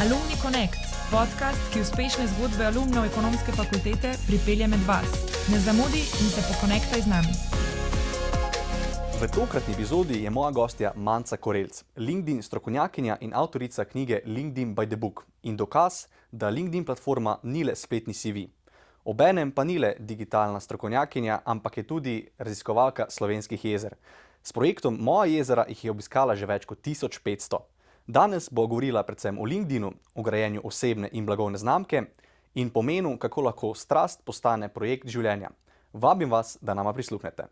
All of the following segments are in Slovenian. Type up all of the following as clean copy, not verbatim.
Alumni Connect, podcast, ki uspešne zgodbe alumnov ekonomske fakultete pripelje med vas. Ne zamudi in se pokonektaj z nami. V tokratni epizodi je moja gostja Manca Korelc, LinkedIn strokovnjakinja in avtorica knjige LinkedIn by the Book in dokaz, da LinkedIn platforma ni le spletni CV. Obenem pa ni le digitalna strokovnjakinja, ampak je tudi raziskovalka slovenskih jezer. S projektom Moja jezera jih je obiskala že več kot 1500. Danes bo govorila predvsem o LinkedInu, o grajenju osebne in blagovne znamke in pomenu, kako lahko strast postane projekt življenja. Vabim vas, da nama prisluhnete.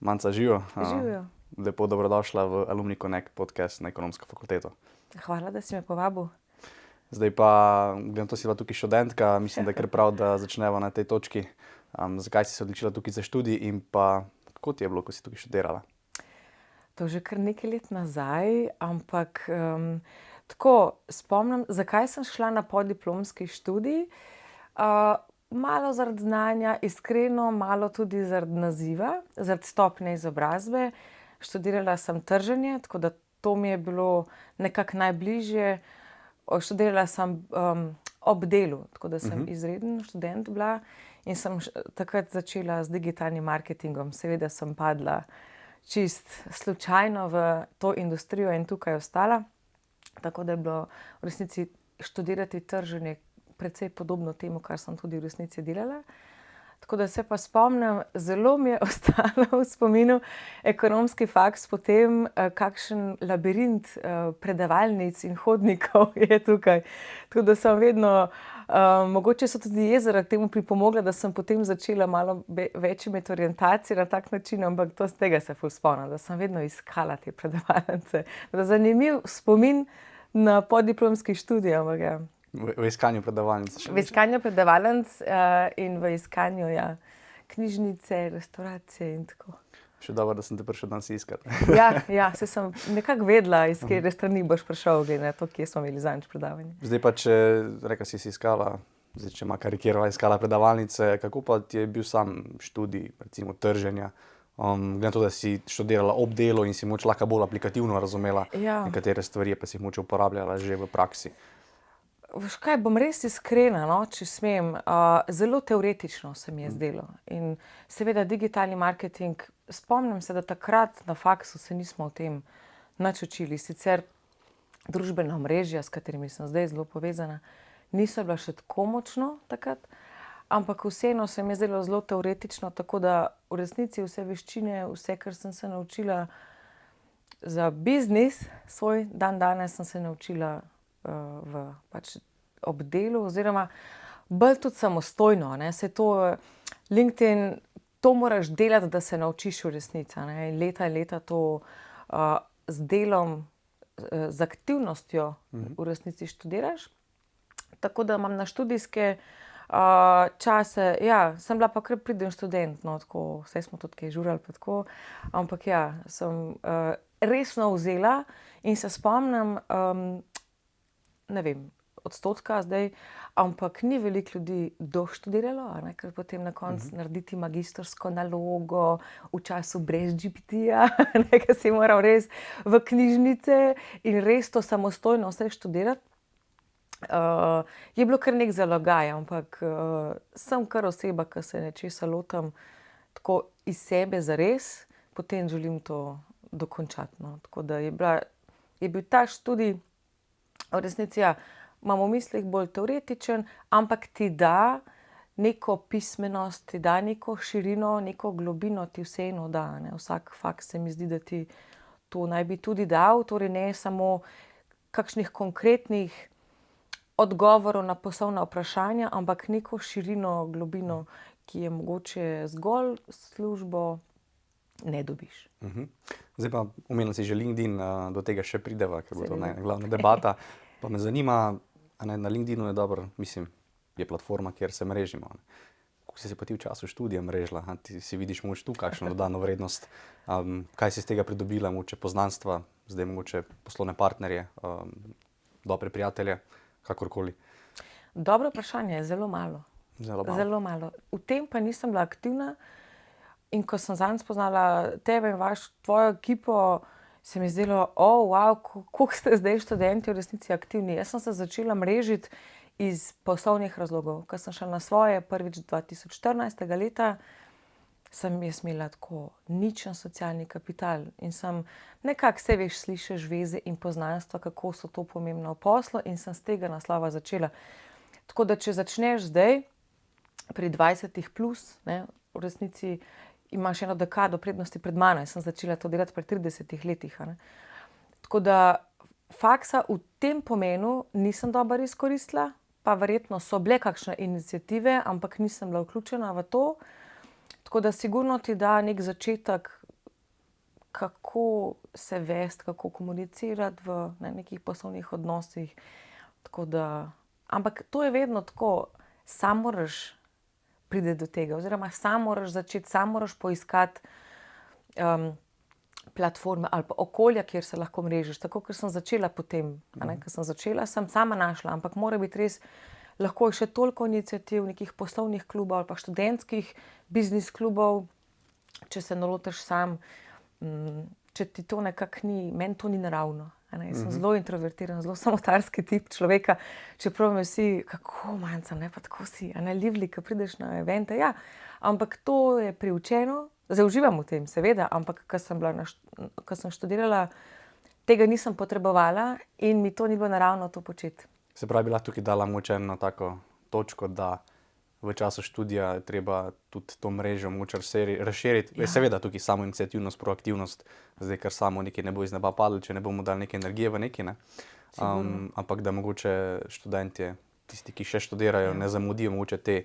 Manca, živijo. Živijo. Lepo dobrodošla v Alumni Connect podcast na Ekonomsko fakulteto. Hvala, da si me povabil. Zdaj pa, glede to si bila tukaj študentka, mislim, da je kar prav, da začneva na tej točki. Zakaj si se odločila tukaj za študij in pa kako ti je bilo, ko si tukaj študirala? To že kar nekaj let nazaj, ampak tako spomnim, zakaj sem šla na podiplomski študij. Malo zaradi znanja, iskreno, malo tudi zaradi naziva, zaradi stopnje izobrazbe. Študirala sem trženje, tako da to mi je bilo nekako najbližje. Študirala sem ob delu, tako da sem izreden študent bila in sem takrat začela z digitalnim marketingom. Seveda sem padla čist slučajno v to industrijo in tukaj ostala. Tako da je bilo v resnici študirati trženje precej podobno temu, kar sem tudi v resnici delala. Tako da se pa spomnim, zelo mi je ostalo v spominu ekonomski faks, potem kakšen labirint predavalnic in hodnikov je tukaj. Tako da sem vedno, mogoče so tudi jezera k temu pripomogla, da sem potem začela malo več imeti orientacije na tak način, ampak to z tega se ful spomnim, da sem vedno iskala te predavalnice. Zanimiv spomin na podiplomski študij, ampak ja. V iskanju predavalnic. V iskanju predavalnic in v iskanju knjižnice, restauracije in tako. Še dobro, da sem te prišel danes iskat. Ja, saj sem nekako vedela, iz katere strani boš prišel, glede na to, kje smo imeli zadnjič predavanje. Zdaj pa, če reka si iskala, če ima karikirala, iskala predavalnice, kako pa ti je bil sam študij, recimo trženja? Glede na to, da si študirala ob delu in si moč lahko bolj aplikativno razumela nekatere stvari, pa si jih moč uporabljala že v praksi. Veš kaj, bom res iskrena, no, če smem, zelo teoretično se mi je zdelo. In seveda digitalni marketing, spomnim se, da takrat na faksu se nismo o tem nič učili. Sicer družbena omrežja, s katerimi sem zdaj zelo povezana, niso bila še tako močno takrat, ampak vseeno se mi je zdelo zelo teoretično, tako da v resnici vse veščine, vse, kar sem se naučila za biznis, svoj dan danes sem se naučila ob delu, oziroma bolj tudi samostojno. Se to, LinkedIn, to moraš delati, da se naučiš v resnici. In leta to z delom, z aktivnostjo v resnici študiraš. Tako da imam na študijske čase, sem bila pa kar priden študent, no, tako, saj smo tudi kaj žurali pa tako, ampak sem resno vzela in se spomnim, ne vem, odstotka zdaj, ampak ni veliko ljudi doštudiralo, ker potem na koncu narediti magistrsko nalogo v času brez GPT-ja, ker si moral res v knjižnice in res to samostojno vse študirati. Je bilo kar nek zalogaj, ampak sem kar oseba, ki se nečesa lotim tako iz sebe zares, potem želim to dokončati. No. Tako da je bil ta študij v resnici, imam v mislih bolj teoretičen, ampak ti da neko pismenost, ti da neko širino, neko globino ti vseeno da. Vsak faks se mi zdi, da ti to naj bi tudi dal, torej ne samo kakšnih konkretnih odgovorov na poslovna vprašanja, ampak neko širino, globino, ki je mogoče zgolj službo ne dobiš. Zdaj pa omenila si že LinkedIn, do tega še prideva, ker bo to glavna debata. Pa me zanima, na LinkedInu je dobro, mislim, je platforma, kjer se mrežimo. Kako si se pa ti v času študija mrežila? Ti si vidiš mogoče tu kakšno dodano vrednost? Kaj si iz tega pridobila, mogoče poznanstva, zdaj mogoče poslovne partnerje, dobre prijatelje, kakorkoli? Dobro vprašanje, zelo malo. Zelo malo. V tem pa nisem bila aktivna in ko sem zadnjič spoznala tebe in tvojo ekipo, se mi zdelo, wow, koliko ste zdaj študenti v resnici aktivni. Jaz sem se začela mrežiti iz poslovnih razlogov. Ko sem šla na svoje prvič 2014. leta, sem jaz imela tako ničen socialni kapital in sem nekako, vse veš, slišiš veze in poznanstva, kako so to pomembno v poslu in sem z tega naslova začela. Tako da, če začneš zdaj, pri 20 plus, ne, v resnici imaš eno dekado prednosti pred mano. Jaz sem začela to delati pri 30 letih. Ne. Tako da faksa v tem pomenu nisem dobro izkoristila, pa verjetno so bile kakšne iniciative, ampak nisem bila vključena v to. Tako da sigurno ti da nek začetek, kako se vesti, kako komunicirati v nekih poslovnih odnosih. Tako da, ampak to je vedno tako, sam moraš priti do tega, oziroma sam moraš začeti, sam moraš poiskati platforme ali pa okolja, kjer se lahko mrežiš. Tako, ker sem začela potem, ker sem začela, sem sama našla, ampak mora biti res, lahko je še toliko iniciativ, nekih poslovnih klubov ali pa študentskih biznis klubov, če se nalotiš sam, če ti to nekako ni, meni to ni naravno. Jaz sem zelo introvertiran, zelo samotarski tip človeka, čeprav me vsi, kako manjca, ne, pa tako si, livli, ko prideš na evente, ja, ampak to je priučeno, zdaj uživam v tem, seveda, ampak ko sem študirala, tega nisem potrebovala in mi to ni bilo naravno to početi. Se pravi, bi lahko tukaj dala mogoče eno tako točko, da v času študija je treba tudi to mrežo mogoče razširiti. Ja. Seveda tukaj samo iniciativnost, proaktivnost, zdaj kar samo nekaj ne bo iz neba padlo, če ne bomo dali neke energije v nekaj, ne. Ampak da mogoče študentje, tisti, ki še študirajo, ne zamudijo mogoče te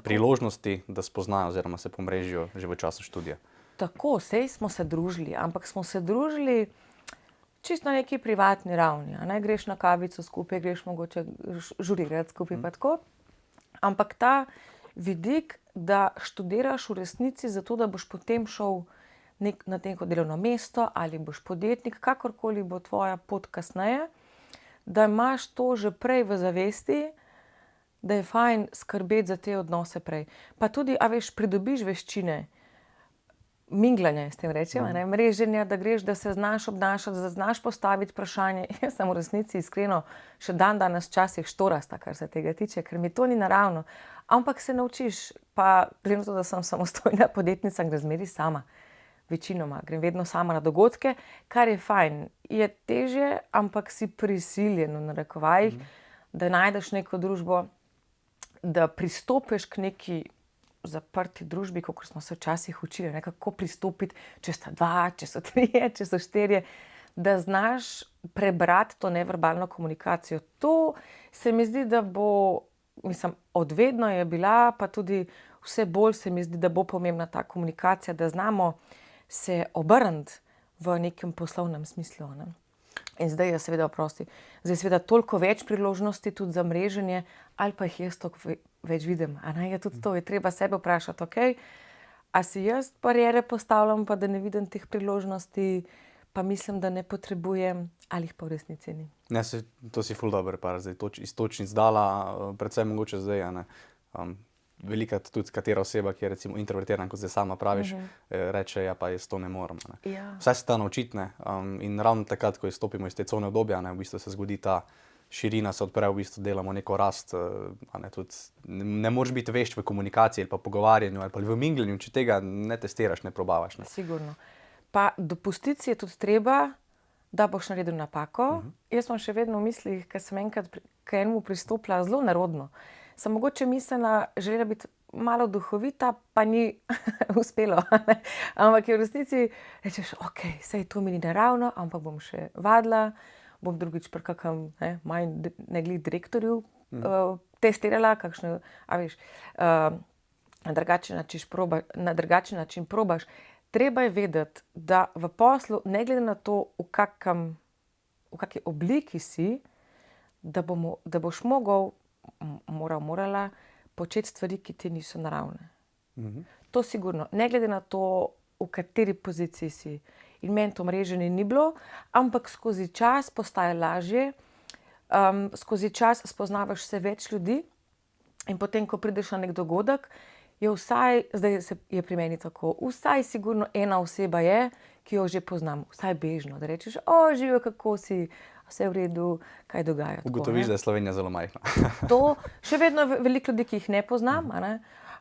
priložnosti, da spoznajo oziroma se pomrežijo že v času študija. Tako, sej smo se družili, ampak smo se družili čisto na neki privatni ravni. Greš na kavico skupaj, greš mogoče žurirati skupaj pa tako. Ampak ta vidik, da študiraš v resnici zato, da boš potem šel na neko delovno mesto ali boš podjetnik, kakorkoli bo tvoja pot kasneje, da imaš to že prej v zavesti, da je fajn skrbeti za te odnose prej. Pa tudi, pridobiš veščine, minglanja, s tem rečem, mreženja, da greš, da se znaš obnašati, da znaš postaviti vprašanje. Jaz sem v resnici iskreno še danes včasih štorasta, kar se tega tiče, ker mi to ni naravno. Ampak se naučiš, pa glede na to, da sem samostojna podjetnica, grem zmeraj sama. Večinoma grem vedno sama na dogodke, kar je fajn. Je težje, ampak si prisiljen, v narekovajih, da najdeš neko družbo, da pristopiš k neki zaprti družbi, kakor smo se včasih učili, kako pristopiti, če sta dva, če so trije, če so štirje, da znaš prebrati to neverbalno komunikacijo. To se mi zdi, da bo, odvedno je bila, pa tudi vse bolj se mi zdi, da bo pomembna ta komunikacija, da znamo se obrniti v nekem poslovnem smislu. Ne? In zdaj je seveda toliko več priložnosti tudi za mreženje, ali pa jih jaz toliko več vidim. Je tudi to, je treba sebe vprašati, a si jaz bariere postavljam, pa da ne vidim teh priložnosti, pa mislim, da ne potrebujem, ali jih pa v resnici ni. Ne, to si ful dobro par zdaj iztočnic dala, predvsem mogoče zdaj, velikrat tudi katera oseba, ki je recimo introvertirana, kot zdaj sama praviš, reče, ja, pa jaz to ne morem. Ja. Vse se ta naučiti, in ravno takrat, ko izstopimo iz te cone obdobja, v bistvu se zgodi ta širina, se odpre, v bistvu delamo neko rast, ne moreš biti vešč v komunikaciji ali pa pogovarjanju ali pa v mingljanju, če tega ne testiraš, ne probavaš. Ne. Sigurno. Pa dopustiti si je tudi treba, da boš naredil napako. Jaz sem še vedno v mislih, ker sem enkrat k enemu pristopila zelo nerodno. Sem mogoče mislila, želela biti malo duhovita, pa ni uspelo. Ampak je v resnici, rečeš, sej to mi ni naravno, ampak bom še vadila, bom drugič pri kakem neglih direktorju testirala, kakšne, na drugačen način probaš. Treba je vedeti, da v poslu, ne glede na to, v kakšni obliki si, da boš morala početi stvari, ki ti niso naravne. To sigurno. Ne glede na to, v kateri poziciji si. In meni to mreženje ni bilo, ampak skozi čas postaje lažje, skozi čas spoznavaš vse več ljudi in potem, ko prideš na nek dogodek, je vsaj, zdaj je pri meni tako, vsaj sigurno ena oseba je, ki jo že poznam, vsaj bežno, da rečeš, živijo, kako si, vse v redu, kaj dogaja. Ugotoviš, da je Slovenija zelo majhna. To še vedno veliko ljudi, ki jih ne poznam, a ne?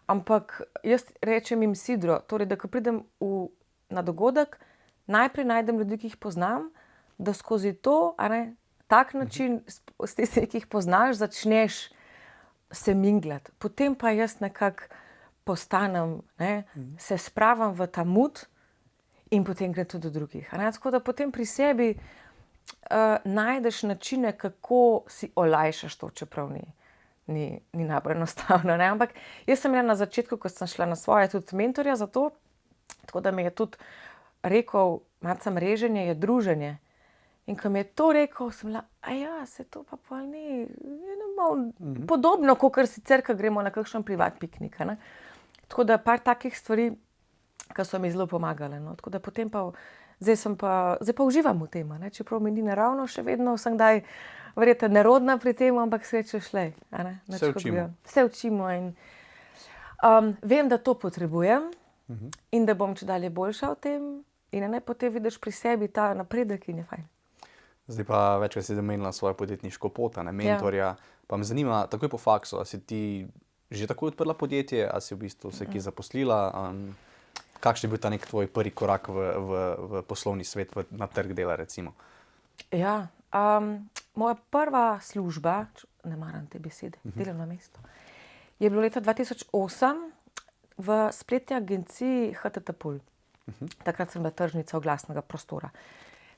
Ampak jaz rečem jim sidro, torej, da ko pridem na dogodek, najprej najdem ljudi, ki jih poznam, da skozi to, a ne, tak način s tistimi, ki jih poznaš, začneš se minglati. Potem pa jaz nekako postanem, ne, se spravim v ta mood in potem gre tudi do drugih. A ne? Tako da potem pri sebi najdeš načine, kako si olajšaš to, čeprav ni najbolj enostavno. Ne? Ampak jaz sem imela na začetku, ko sem šla na svoje, tudi mentorja za to, tako da mi je tudi rekel, Maca, mreženje je druženje. In ko mi je to rekel, sem bila, se to pa pol ni, malo podobno, kakor sicer, ko gremo na kakšen privat piknik. Ne? Tako da par takih stvari, ki so mi zelo pomagale. No? Tako da potem pa, zdaj pa uživam v tem, ne? Čeprav mi ni naravno, še vedno sem kdaj verjetno nerodna pri tem, ampak srečeš le. Se učimo. Se učimo in vem, da to potrebujem in da bom čedalje boljša v tem in ne potem vidiš pri sebi ta napredek in je fajn. Zdaj pa večkrat si zamenjala svojo podjetniško pot, mentorja. Pa me zanima, takoj po faksu, a si ti že takoj odprla podjetje, a si v bistvu se kje zaposlila? Kakšen je bil ta nek tvoj prvi korak v poslovni svet, na trg dela recimo? Ja, moja prva služba, ne maram te besede, delovno mesto, je bilo leta 2008 v spletni agenciji HTT Pol. Takrat sem bila tržnica oglasnega prostora.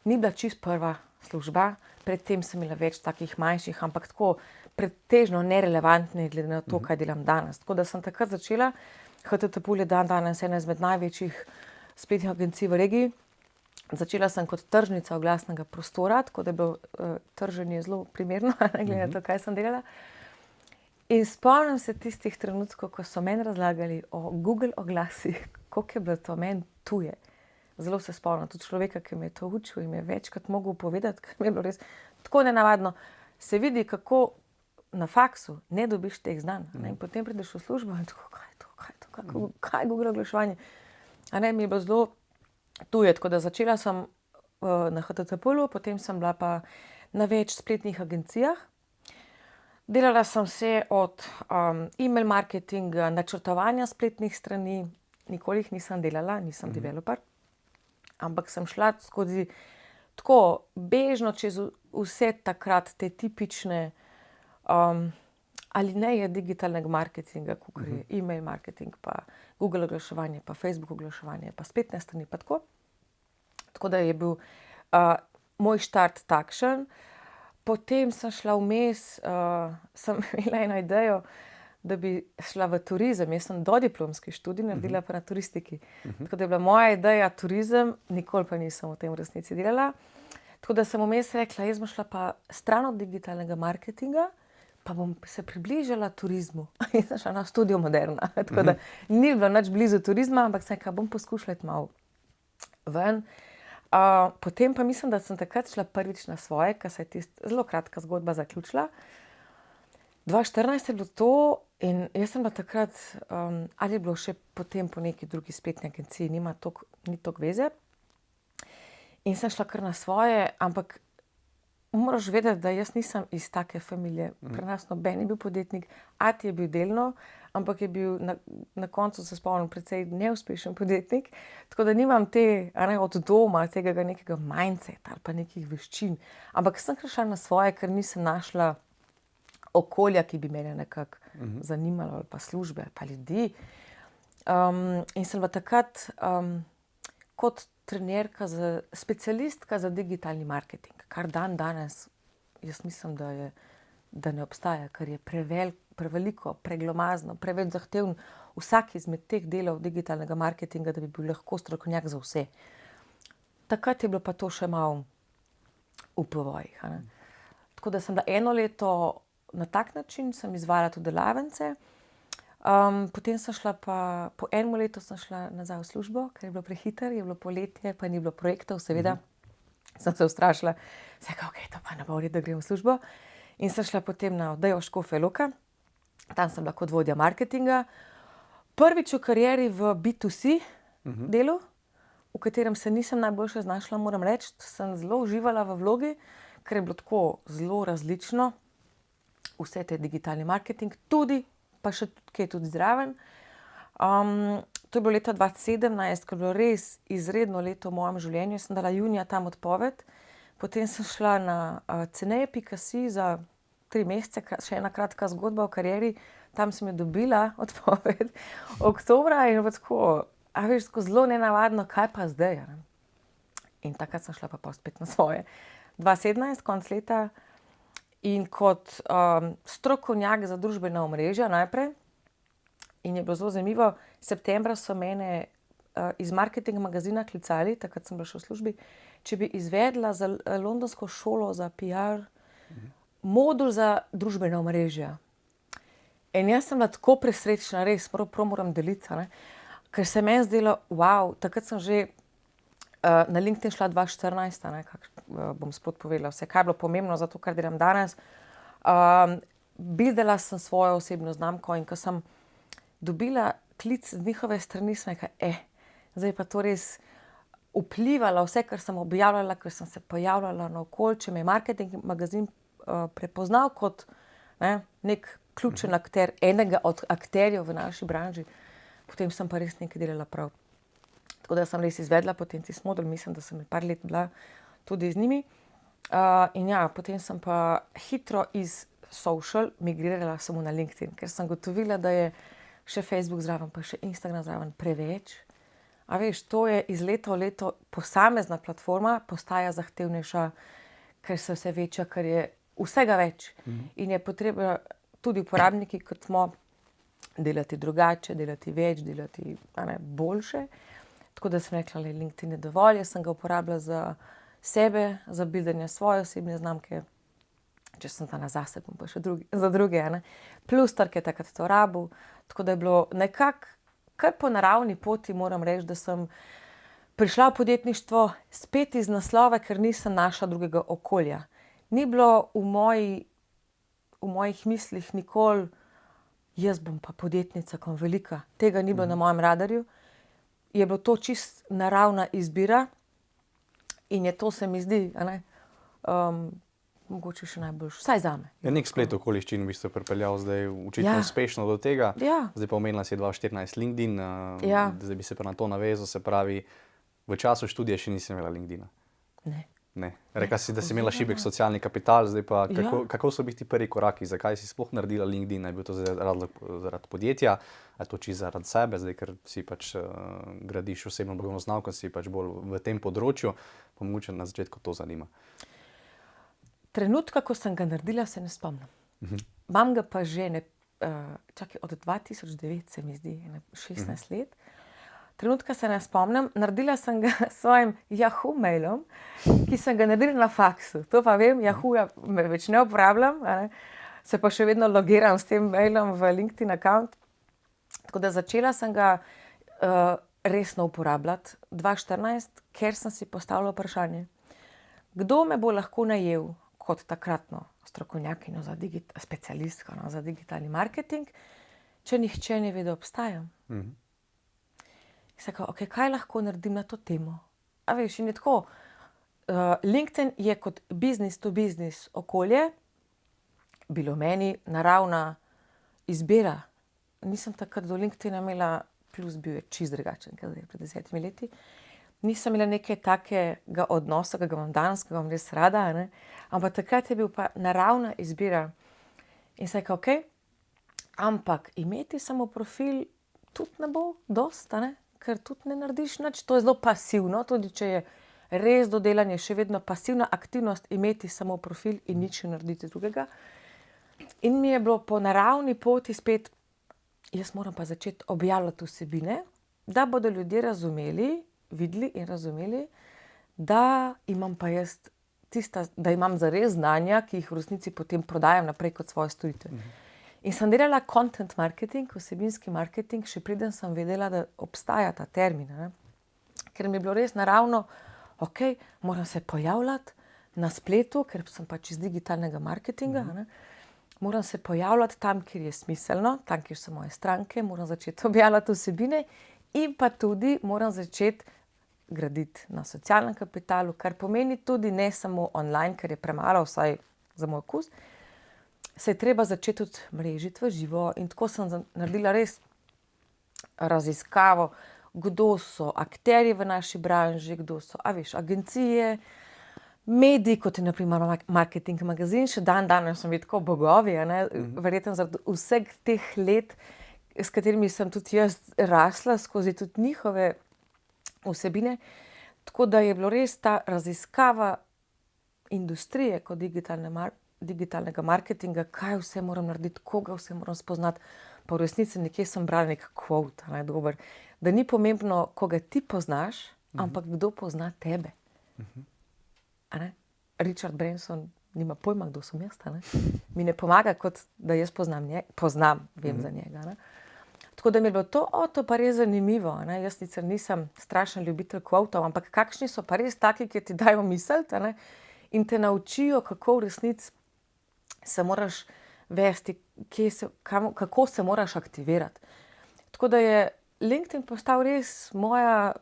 Ni bila čisto prva služba, predtem sem imela več takih manjših, ampak tako pretežno nerelevantnih glede na to, kaj delam danes. Tako da sem takrat začela, HTT Pol je danes ena izmed največjih spletnih agencij v regiji. Začela sem kot tržnica oglasnega prostora, tako da je bilo trženje zelo primerno, glede na to, kaj sem delala. In spomnim se tistih trenutkov, ko so meni razlagali o Google oglasih, koliko je bilo to meni tuje. Zelo se spomnim tudi človeka, ki me je to učil in mi je večkrat mogel povedati, ker mi je bilo res tako nenavadno. Se vidi, kako na faksu ne dobiš teh znanj. In potem prideš v službo in tako, kaj je Google oglaševanje. Mi je bilo zelo tuje, tako da začela sem na HTT Polu, potem sem bila pa na več spletnih agencijah. Delala sem se od e-mail marketinga, načrtovanja spletnih strani, nikoli jih nisem delala, nisem developer. Ampak sem šla skozi tako bežno čez vse takrat te tipične alineje digitalnega marketinga, kot je e-mail marketing, pa Google oglaševanje, pa Facebook oglaševanje, pa spletne strani, pa tako. Tako da je bil moj štart takšen. Potem sem šla vmes, sem imela eno idejo, da bi šla v turizem. Jaz sem dodiplomski študij naredila pa na turistiki. Tako da je bila moja ideja turizem, nikoli pa nisem v tem v resnici delala. Tako da sem vmes rekla, jaz bom šla pa stran od digitalnega marketinga, pa bom se približala turizmu. Jaz sem šla na Studio Moderna. Tako da ni bilo nič blizu turizma, ampak sem rekla, bom poskušala iti malo ven. Potem pa mislim, da sem takrat šla prvič na svoje, ker se je tista zelo kratka zgodba zaključila. 2014 je bilo to in jaz sem bila takrat, ali je bilo še potem po neki drugi spletni agenciji, ni toliko veze. In sem šla kar na svoje, ampak moraš vedeti, da jaz nisem iz take familije. Pri nas noben je bil podjetnik, ati je bil delno, ampak je bil na koncu, se spomnim, precej neuspešen podjetnik. Tako da nimam od doma tega nekega mindseta ali pa nekih veščin. Ampak sem kar šla na svoje, ker nisem našla okolja, ki bi mene nekako zanimalo, ali pa službe, ali pa ljudi. In sem bila takrat kot trenerka, specialistka za digitalni marketing, kar danes, jaz mislim, da ne obstaja, ker je preveliko, preglomazno, preveč zahteven vsak izmed teh delov digitalnega marketinga, da bi bil lahko strokovnjak za vse. Takrat je bilo pa to še malo v povojih. Tako da sem bila eno leto na tak način, sem izvajala tudi delavnice. Potem sem šla pa, po enem letu sem šla nazaj v službo, ker je bilo prehiter, je bilo poletje, pa ni bilo projektov, seveda. Sem se ustrašila, sem rekla, okej, to pa ne bo v redu, da grem v službo. In sem šla potem na Odejo Škofja Loka, tam sem bila kot vodja marketinga. Prvič v karieri v B2C delu, v katerem se nisem najboljše znašla, moram reči, sem zelo uživala v vlogi, ker je bilo tako zelo različno, vse te digitalni marketing, tudi, pa še kaj tudi zraven. To je bilo leta 2017, ko je bilo res izredno leto v mojem življenju. Sem dala junija tam odpoved, potem sem šla na ceneje.si za 3 mesece, še ena kratka zgodba o karieri, tam sem jo dobila odpoved oktobra in tako, a veš, tako zelo nenavadno, kaj pa zdaj, ne? In takrat sem šla pa spet na svoje. 2017, konec leta, in kot strokovnjak za družbena omrežja najprej. In je bilo zelo zanimivo, septembra so mene iz Marketing magazina klicali, takrat sem bila še v službi, če bi izvedla za londonsko šolo za PR modul za družbena omrežja. In jaz sem bila tako presrečna, res, prav moram deliti, ne? Ker se meni zdelo, wow, takrat sem že na LinkedIn šla 2014, ne? Bom sploh povedala vse, kaj je bilo pomembno za to, kar delam danes. Buildala sem svojo osebno znamko in ko sem dobila klic z njihove strani, sem rekla, zdaj pa to res vplivalo vse, kar sem objavljala, ker sem se pojavljala naokoli, če me je Marketing magazin prepoznal kot nek ključen akter, enega od akterjev v naši branži, potem sem pa res nekaj delala prav. Tako da sem res izvedla potem tisti modul, mislim, da sem par let bila tudi z njimi. In ja, potem sem pa hitro iz social migrirala samo na LinkedIn, ker sem gotovila, da je še Facebook zraven, pa še Instagram zraven preveč. A veš, to je iz leta v leto posamezna platforma, postaja zahtevnejša, ker se vse večja, ker je vsega več. In je potrebno tudi uporabniki, kot smo, delati drugače, delati več, delati boljše. Tako da sem rekla, LinkedIn je dovolj, jaz sem ga uporabljala za sebe, za buildanje svoje osebne znamke. Če sem ta zase, bom pa še za druge, ne. Plus trg je takrat to rabil, tako da je bilo nekako kar po naravni poti, moram reči, da sem prišla v podjetništvo spet iz naslova, ker nisem našla drugega okolja. Ni bilo v mojih mislih nikoli, jaz bom pa podjetnica, ko bom velika. Tega ni bilo na mojem radarju. Je bilo to čist naravna izbira in je to, se mi zdi, mogoče še najboljše, vsaj zame. Je nek splet okoliščin v bistvu pripeljal zdaj očitno uspešno do tega. Ja. Zdaj pa omenila si 2014 LinkedIn, Ja. zdaj bi se pa na to navezal, se pravi, v času študija še nisem imela LinkedIna. Ne. Rekla si, da si imela šibek socialni kapital, zdaj pa kako so bili ti prvi koraki, zakaj si sploh naredila LinkedIn, je bil to zaradi podjetja, ali to čisto zaradi sebe, zdaj ker si pač gradiš osebno blagovno znamko, si pač bolj v tem področju, pa mogoče na začetku to zanima. Trenutka, ko sem ga naredila, se ne spomnim. Imam ga pa že od 2009, se mi zdi, 16 let. Trenutka se ne spomnim, naredila sem ga s svojim Yahoo mailom, ki sem ga naredila na faksu. To pa vem, Yahooja več ne uporabljam, se pa še vedno logiram s tem mailom v LinkedIn account. Tako da začela sem ga resno uporabljati 2014, ker sem si postavila vprašanje, kdo me bo lahko najel kot takratno strokovnjakinjo za specialistko za digitalni marketing, če nihče ne ve, da obstajam. Sem rekla, kaj lahko naredim na to temo? A veš, in je tako, LinkedIn je kot business to business okolje bilo meni naravna izbira. Nisem takrat do LinkedIna imela, plus bil je čisto drugačen, kot je pred 10 leti. Nisem imela nekaj takega odnosa, ki ga imam danes, ki ga imam res rada, ampak takrat je bil pa naravna izbira. In sem rekla, ampak imeti samo profil tudi ne bo dosti, ker tudi ne narediš nič, to je zelo pasivno, tudi če je res dodelanje, še vedno pasivna aktivnost imeti samo profil in nič ne narediti drugega. In mi je bilo po naravni poti spet, jaz moram pa začeti objavljati vsebine, da bodo ljudje videli in razumeli, da imam pa jaz da imam zares znanja, ki jih v resnici potem prodajam naprej kot svoje storitve. In sem delala content marketing, vsebinski marketing, še preden sem vedela, da obstaja ta termin, ker mi je bilo res naravno, moram se pojavljati na spletu, ker sem pač iz digitalnega marketinga, moram se pojavljati tam, kjer je smiselno, tam, kjer so moje stranke, moram začeti objavljati vsebine in pa tudi moram začeti graditi na socialnem kapitalu, kar pomeni tudi ne samo online, ker je premalo, vsaj za moj okus, se je treba začeti tudi mrežiti v živo in tako sem naredila res raziskavo, kdo so akterji v naši branži, kdo so, agencije, mediji, kot je na primer Marketing magazin, še danes so mi tako bogovi, verjetno zaradi vseh teh let, s katerimi sem tudi jaz rasla, skozi tudi njihove vsebine, tako da je bilo res ta raziskava industrije kot digitalnega marketinga, kaj vse moram narediti, koga vse moram spoznati, pa v resnici nekje sem brala nek quote, dober, da ni pomembno, koga ti poznaš, ampak kdo pozna tebe. Richard Branson nima pojma, kdo sem jaz, mi ne pomaga, kot da jaz poznam, vem za njega. Tako da mi je bilo to pa res zanimivo, jaz sicer nisem strašen ljubitelj quotov, ampak kakšni so pa res taki, ki ti dajo misliti, in te naučijo, kako v resnici se moraš vesti, kako se moraš aktivirati. Tako da je LinkedIn postal res moja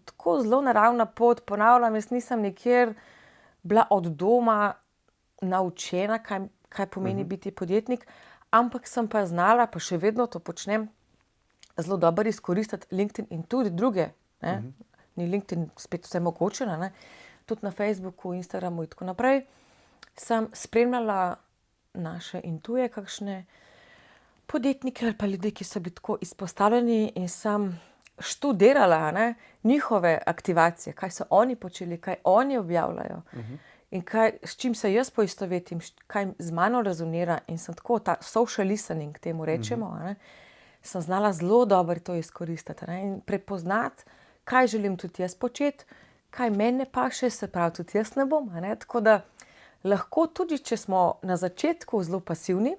tako zelo naravna pot, ponavljam, jaz nisem nikjer bila od doma naučena, kaj pomeni biti podjetnik, ampak sem pa znala, pa še vedno to počnem, zelo dobro izkoristiti LinkedIn in tudi druge, ni LinkedIn spet vse mogoče, tudi na Facebooku, Instagramu in tako naprej, sem spremljala naše in tuje kakšne podjetnike ali pa ljudi, ki so bili tako izpostavljeni in sem študirala, njihove aktivacije, kaj so oni počeli, kaj oni objavljajo in s čim se jaz poistovetim, kaj z mano rezonira in sem tako, ta social listening temu rečemo, sem znala zelo dobro to izkoristiti, in prepoznati, kaj želim tudi jaz početi, kaj meni ne paše, se pravi, tudi jaz ne bom, tako da lahko tudi, če smo na začetku zelo pasivni,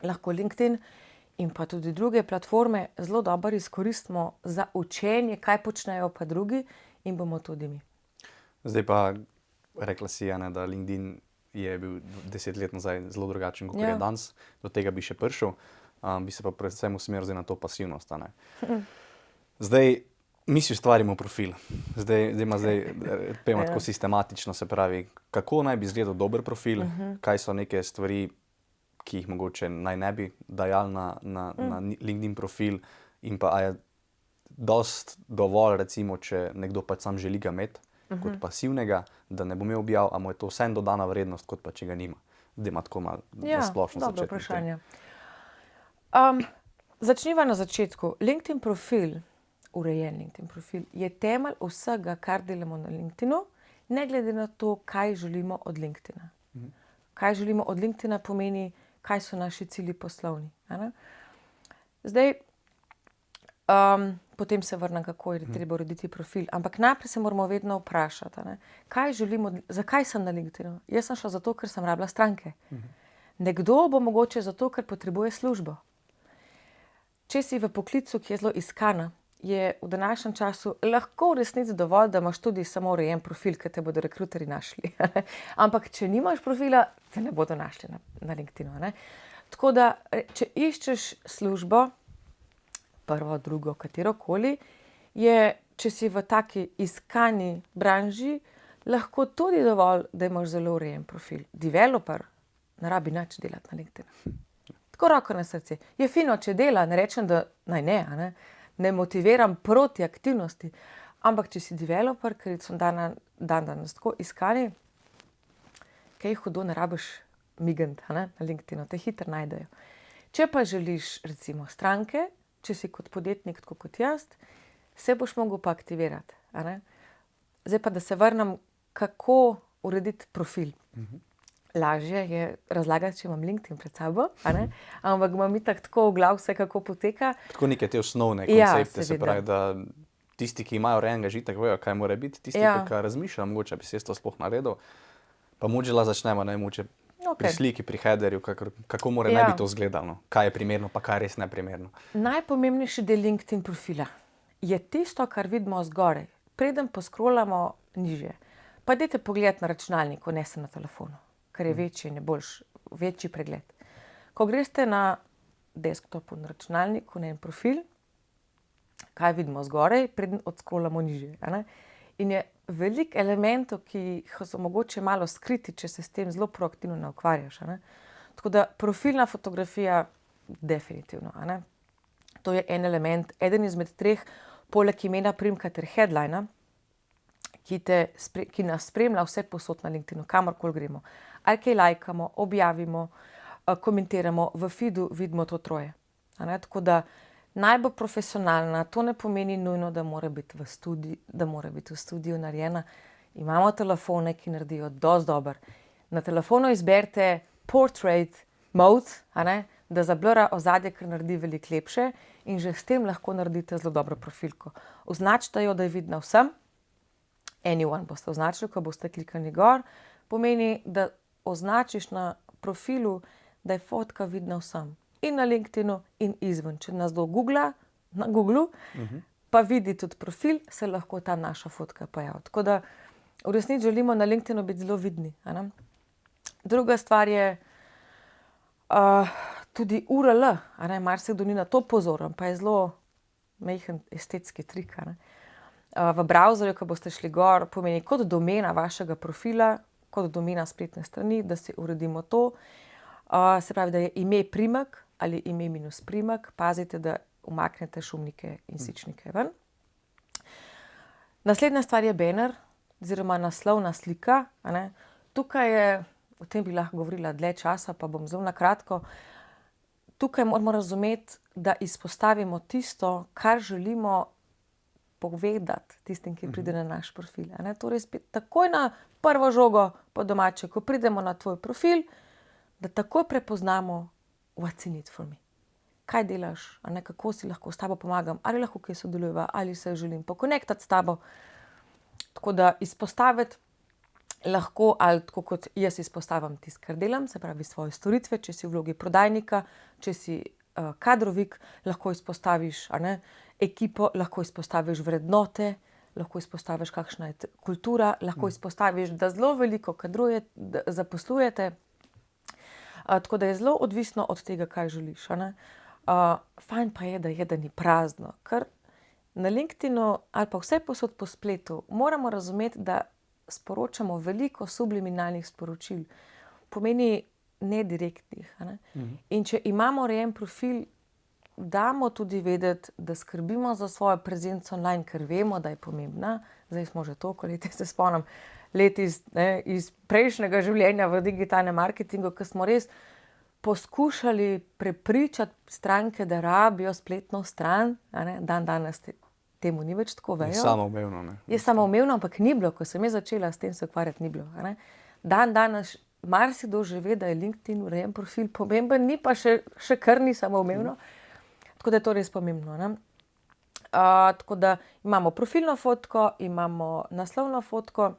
lahko LinkedIn in pa tudi druge platforme zelo dobro izkoristimo za učenje, kaj počnejo pa drugi in bomo tudi mi. Zdaj pa rekla si, da LinkedIn je bil 10 let nazaj zelo drugačen, kot je danes, do tega bi še prišel, bi se pa predvsem usmeril na to pasivnost. Zdaj, mi si ustvarimo profil. Zdaj pojmo tako sistematično, se pravi, kako naj bi izgledal dober profil, kaj so neke stvari, ki jih mogoče naj ne bi dajali na LinkedIn profil in pa je dovolj, recimo, če nekdo pač sam želi ga imeti kot pasivnega, da ne bo imel objav, a mu je to vsem dodana vrednost, kot pa če ga nima. Zdaj ima tako malo splošno začeti. Dobro vprašanje. Začniva na začetku. LinkedIn profil, urejen LinkedIn profil, je temelj vsega, kar delamo na LinkedInu, ne glede na to, kaj želimo od LinkedIna. Kaj želimo od LinkedIna pomeni, kaj so naši cilji poslovni. Zdaj, potem se vrnem, kako je treba urediti profil, ampak najprej se moramo vedno vprašati, kaj želimo, zakaj sem na LinkedInu. Jaz sem šla zato, ker sem rabila stranke. Nekdo bo mogoče zato, ker potrebuje službo. Če si v poklicu, ki je zelo iskana, je v današnjem času lahko v resnici dovolj, da imaš tudi samo urejen profil, ker te bodo rekruterji našli. Ampak če nimaš profila, te ne bodo našli na LinkedInu. Tako da, če iščeš službo, prvo, drugo, katerokoli, je, če si v taki iskani branži, lahko tudi dovolj, da imaš zelo urejen profil. Developer ne rabi nič delati na LinkedInu. Tako roko na srce. Je fino, če dela, ne rečem, da naj ne, ne motiviram proti aktivnosti, ampak če si developer, ker so danes tako iskani, kaj hudo ne rabiš migant na LinkedInu, te hitro najdejo. Če pa želiš recimo stranke, če si kot podjetnik, tako kot jaz, se boš mogel pa aktivirati. Zdaj pa, da se vrnem, kako urediti profil. Lažje je razlagati, če imam LinkedIn pred sabo, ampak imam itak tako v glavu vse, kako poteka. Tako neke te osnovne koncepte, se pravi, da tisti, ki imajo urejenega že tako vejo, kaj mora biti, tisti, ki razmišljajo, mogoče bi se to sploh naredil, pa mogoče začnemo, mogoče pri sliki, pri headerju, kako mora naj bi to izgledalo, kaj je primerno, pa kaj je res neprimerno. Najpomembnejši del LinkedIn profila je tisto, kar vidimo zgoraj, preden poskrolamo nižje. Pa dajte pogledati na računalniku, ne se na telefonu, ker je večji in je večji pregled. Ko greste na desktopu, na računalniku, na en profil, kaj vidimo zgoraj, preden odskrolamo nižje. in je veliko elementov, ki so mogoče malo skriti, če se s tem zelo proaktivno ne ukvarjaš. A ne? Tako da profilna fotografija, definitivno. A ne? To je en element, eden izmed 3, poleg imena, priimka ter headlina, ki nas spremlja vse posod na LinkedInu, kamorkoli gremo. Ali kaj lajkamo, objavimo, komentiramo, v feedu vidimo to 3. A ne? Tako da najbolj profesionalna, to ne pomeni nujno, da mora biti v studiu narejena. Imamo telefone, ki naredijo dosti dobro. Na telefonu izberite portrait mode, a ne? Da zablura ozadje, ker naredi veliko lepše in že s tem lahko naredite zelo dobro profilko. Označite jo, da je vidna vsem. Anyone boste označili, ko boste kliknili gor. Pomeni, da označiš na profilu, da je fotka vidna vsem. In na LinkedInu in izven. Če nas do Googla, na Googlu, pa vidi tudi profil, se lahko ta naša fotka pojavi. Tako da v resnici želimo na LinkedInu biti zelo vidni. A ne? Druga stvar je tudi URL. A ne? Marsikdo ni na to pozoren, pa je zelo majhen estetski trik. A ne? V browserju, ko boste šli gor, pomeni kot domena vašega profila, kot domena spletne strani, da si uredimo to. Se pravi, da je ime priimek ali ime minus priimek. Pazite, da umaknete šumnike in sičnike ven. Naslednja stvar je banner oziroma naslovna slika. A ne? Tukaj je, o tem bi lahko govorila dlje časa, pa bom zelo na kratko. Tukaj moramo razumeti, da izpostavimo tisto, kar želimo povedati tistim, ki pride na naš profil. A ne? Torej spet takoj na prvo žogo po domače, ko pridemo na tvoj profil, da takoj prepoznamo what's in it for me. Kaj delaš, a ne? Kako si lahko s tabo pomagam, ali lahko kaj sodelujeva, ali se želim pokonektati s tabo. Tako da izpostaviti lahko, ali tako kot jaz izpostavim tisto, kar delam, se pravi svoje storitve, če si v vlogi prodajnika, če si kadrovik, lahko izpostaviš, a ne, ekipo, lahko izpostaviš vrednote, lahko izpostaviš, kakšna je kultura, lahko izpostaviš, da zelo veliko zaposlujete. Tako da je zelo odvisno od tega, kaj želiš. A ne. Fajn pa je, da ni prazno, ker na LinkedInu ali pa vse posod po spletu moramo razumeti, da sporočamo veliko subliminalnih sporočil. Pomeni nedirektnih. A ne. In če imamo urejen profil, damo tudi vedeti, da skrbimo za svojo prezenco online, ker vemo, da je pomembna. Zdaj smo že toliko let, se spomnim, let iz prejšnjega življenja v digitalnem marketingu, ko smo res poskušali prepričati stranke, da rabijo spletno stran. A ne. Danes temu ni več tako, vejo. Je samoumevno, ne? Je samoumevno, ampak ni bilo, ko sem jaz začela s tem se ukvarjati, ni bilo. A ne. Danes marsikdo že ve, da je LinkedIn urejen profil pomemben, ni pa še kar ni samoumevno. Tako da je to res pomembno. Ne? Tako da imamo profilno fotko, imamo naslovno fotko,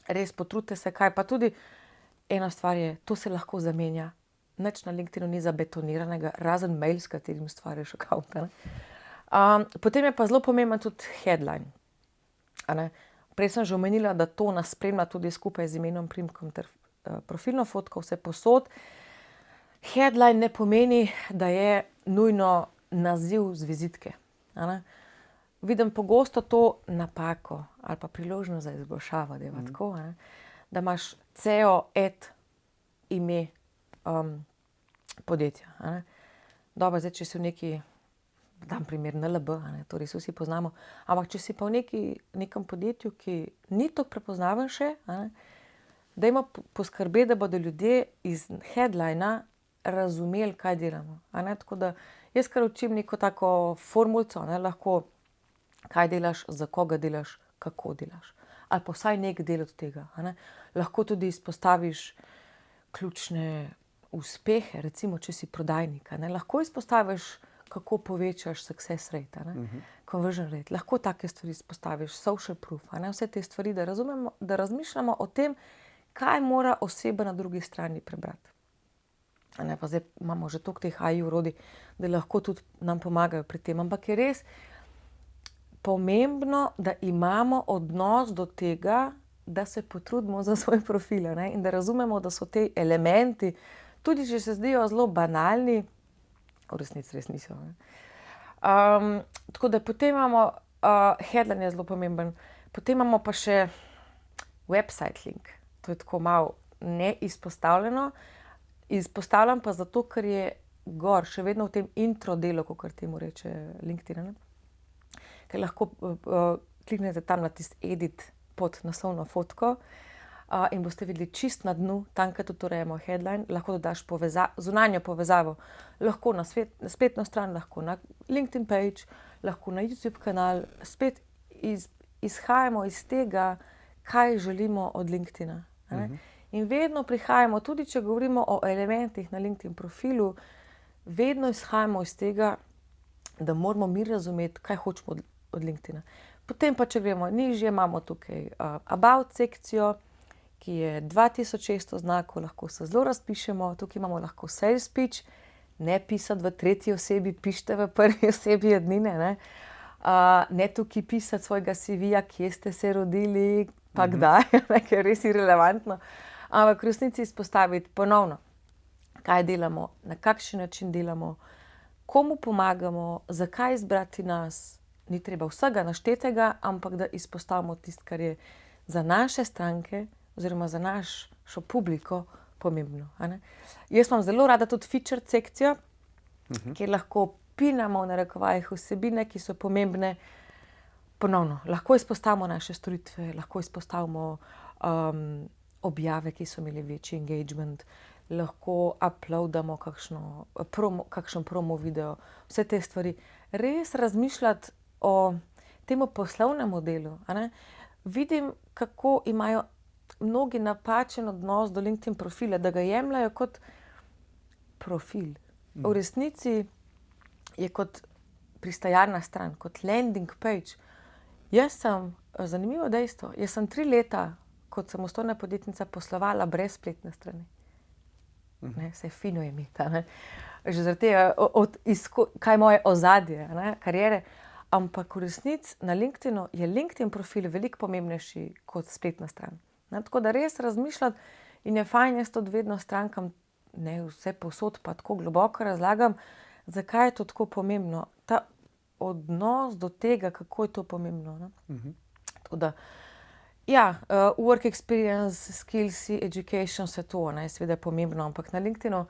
res potrudite se, kaj pa tudi ena stvar je, to se lahko zamenja. Nič na LinkedInu ni zabetoniranega, razen mail, s katerim stvariš account. Potem je pa zelo pomemben tudi headline. A ne? Prej sem že omenila, da to nas spremlja tudi skupaj z imenom, priimkom ter profilno fotko, vse posod. Headline ne pomeni, da je nujno naziv z vizitke. A ne? Vidim pogosto to napako ali pa priložnost za izboljšavo, tako, a ne? Da imaš CEO at ime podjetja. A ne? Dobro, zdaj, če si v neki, dam primer NLB, a ne? To res vsi poznamo, ampak če si pa v nekem podjetju, ki ni tako prepoznaven še, a ne? Dajmo poskrbeti, da bodo ljudje iz headlina razumeli, kaj delamo. A ne? Tako da jaz kar učim neko tako formulco, ne? Lahko kaj delaš, za koga delaš, kako delaš. Ali pa vsaj nek del od tega. A ne? Lahko tudi izpostaviš ključne uspehe, recimo, če si prodajnik. A ne? Lahko izpostaviš, kako povečaš success rate, a ne? Conversion rate. Lahko take stvari izpostaviš, social proof, a ne? Vse te stvari, da razumemo, da razmišljamo o tem, kaj mora oseba na drugi strani prebrati. A ne, pa zdaj imamo že toliko teh AI orodij, da lahko tudi nam pomagajo pri tem. Ampak je res pomembno, da imamo odnos do tega, da se potrudimo za svoj profil, ne? In da razumemo, da so te elementi, tudi če se zdijo zelo banalni, v resnici res niso. Ne? Tako da potem imamo, headline je zelo pomemben, Potem imamo pa še website link. To je tako malo neizpostavljeno. Izpostavljam pa zato, ker je gor še vedno v tem intro delu, kakor temu reče LinkedIn, ne? Ker lahko kliknete tam na tisti edit pod naslovno fotko in boste videli čist na dnu, tam, kjer tudi urejamo headline, lahko dodaš zunanjo povezavo. Lahko na spletno stran, lahko na LinkedIn page, lahko na YouTube kanal. Spet izhajamo iz tega, kaj želimo od LinkedIna. In vedno prihajamo, tudi če govorimo o elementih na LinkedIn profilu, vedno izhajamo iz tega, da moramo mi razumeti, kaj hočemo od LinkedIna. Potem pa, če gremo nižje, imamo tukaj About sekcijo, ki je 2600 znakov, lahko se zelo razpišemo. Tukaj imamo lahko sales pitch, ne pisati v tretji osebi, pišite v prvi osebi ednine, ne. Ne tukaj pisati svojega CV-ja, kje ste se rodili, pa kdaj, ker je res irelevantno. Ampak v resnici izpostaviti ponovno, kaj delamo, na kakšen način delamo, komu pomagamo, zakaj izbrati nas. Ni treba vsega naštetega, ampak da izpostavimo tisto, kar je za naše stranke oziroma za našo publiko pomembno. Jaz imam zelo rada tudi featured sekcijo, kjer lahko pinamo v narekovajih vsebine, ki so pomembne. Ponovno, lahko izpostavimo naše storitve, lahko izpostavimo objave, ki so imeli večji engagement, lahko uploadamo kakšen promo video, vse te stvari. Res razmišljati o temu poslovnem modelu. Vidim, kako imajo mnogi napačen odnos do LinkedIn profila, da ga jemljajo kot profil. V resnici je kot pristajalna stran, kot landing page. Jaz sem, zanimivo dejstvo, jaz sem 3 leta kot samostojna podjetnica poslovala brez spletne strani. Saj fino je imeti, že zaradi tega, kaj je moje ozadje, kariere. Ampak v resnici na LinkedInu je LinkedIn profil veliko pomembnejši kot spletna stran. Tako da res razmišljati in je fajn, jaz tudi vedno strankam, ne vse povsod pa tako globoko razlagam, zakaj je to tako pomembno. Ta odnos do tega, kako je to pomembno. Tako da, ja, work experience, skills, education, vse to, seveda je pomembno, ampak na LinkedInu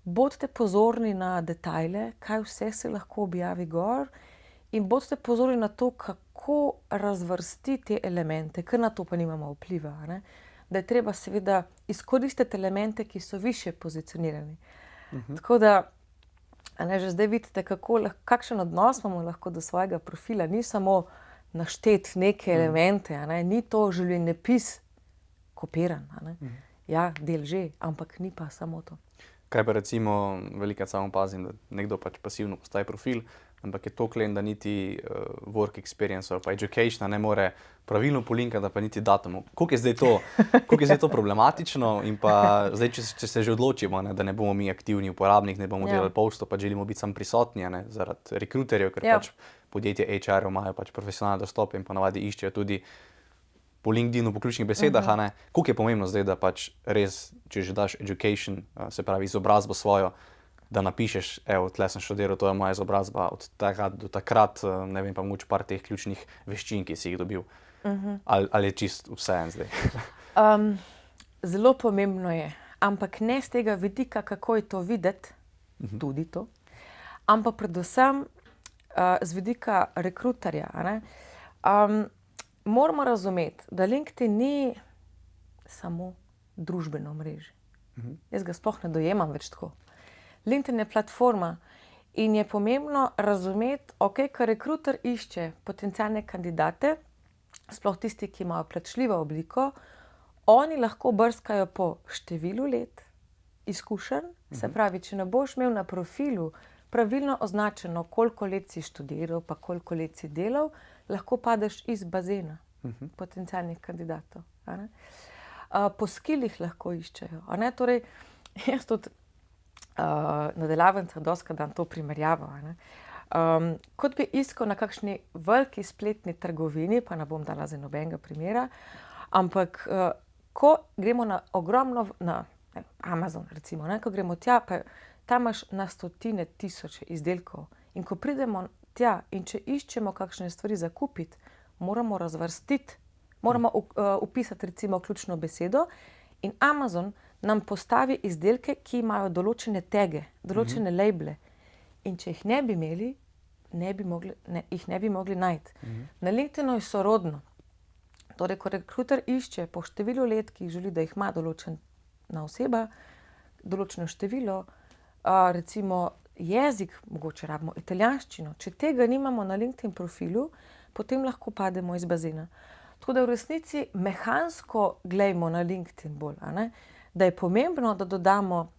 bodite pozorni na detajle, kaj vse se lahko objavi gor. In bodite pozorni na to, kako razvrstiti te elemente, ker na to pa nimamo vpliva. Da je treba seveda izkoristiti elemente, ki so višje pozicionirani. Tako da, že zdaj vidite, kakšen odnos imamo lahko do svojega profila. Ni samo našteti neke elemente, ni to življenjepis kopiran. Ja, del že, ampak ni pa samo to. Kaj pa recimo, velikokrat samo opazim, da nekdo pač pasivno postavi profil, ampak je to klen, da niti work experience pa education ne more pravilno polinkati, da pa niti datumu. Koliko je zdaj to problematično in pa zdaj, če se že odločimo, da ne bomo mi aktivni uporabnik, ne bomo delali postov, pa želimo biti sam prisotni, zaradi rekruterjev, ker pač podjetje HR-ov imajo pač profesionalne dostope in ponavadi iščejo tudi po LinkedInu, po ključnih besedah, koliko je pomembno zdaj, da pač res, če že daš education, se pravi izobrazbo svojo, da napišeš, evo, tle sem študiral, to je moja izobrazba od takrat do takrat, ne vem pa mogoče par teh ključnih veščin, ki si jih dobil. Ali je čist vseeno zdaj? Zelo pomembno je, ampak ne z tega vidika, kako je to videti, tudi to, ampak predvsem z vidika rekruterja. Moramo razumeti, da LinkedIn ni samo družbeno omrežje. Jaz ga sploh ne dojemam več tako. LinkedIn je platforma in je pomembno razumeti, ker rekruter išče potencialne kandidate, sploh tisti, ki imajo plačljivo obliko, oni lahko brskajo po številu let izkušenj, se pravi, če ne boš imel na profilu pravilno označeno, koliko let si študiral, pa koliko let si delal, lahko padeš iz bazena potencialnih kandidatov. Po skillih lahko iščejo. Torej, jaz tudi na delavnicah dostikrat dam to primerjavo. Kot bi iskal na kakšni veliki spletni trgovini, pa ne bom dala zdaj nobenega primera, ampak ko gremo na Amazon, recimo, ko gremo tja, pa tam imaš na stotine tisoče izdelkov. In ko pridemo tja in če iščemo kakšne stvari za kupiti, moramo razvrstiti Moramo vpisati recimo ključno besedo in Amazon nam postavi izdelke, ki imajo določene tege, določene labele. In če jih ne bi imeli, jih ne bi mogli najti. Na LinkedInu je sorodno. Torej, ko rekruter išče po številu let, ki želi, da jih ima določena oseba, določeno število, recimo jezik, mogoče rabimo italijanščino. Če tega nimamo na LinkedIn profilu, potem lahko pademo iz bazena. Tako da v resnici mehansko gledamo na LinkedIn bolj, da je pomembno, da dodamo,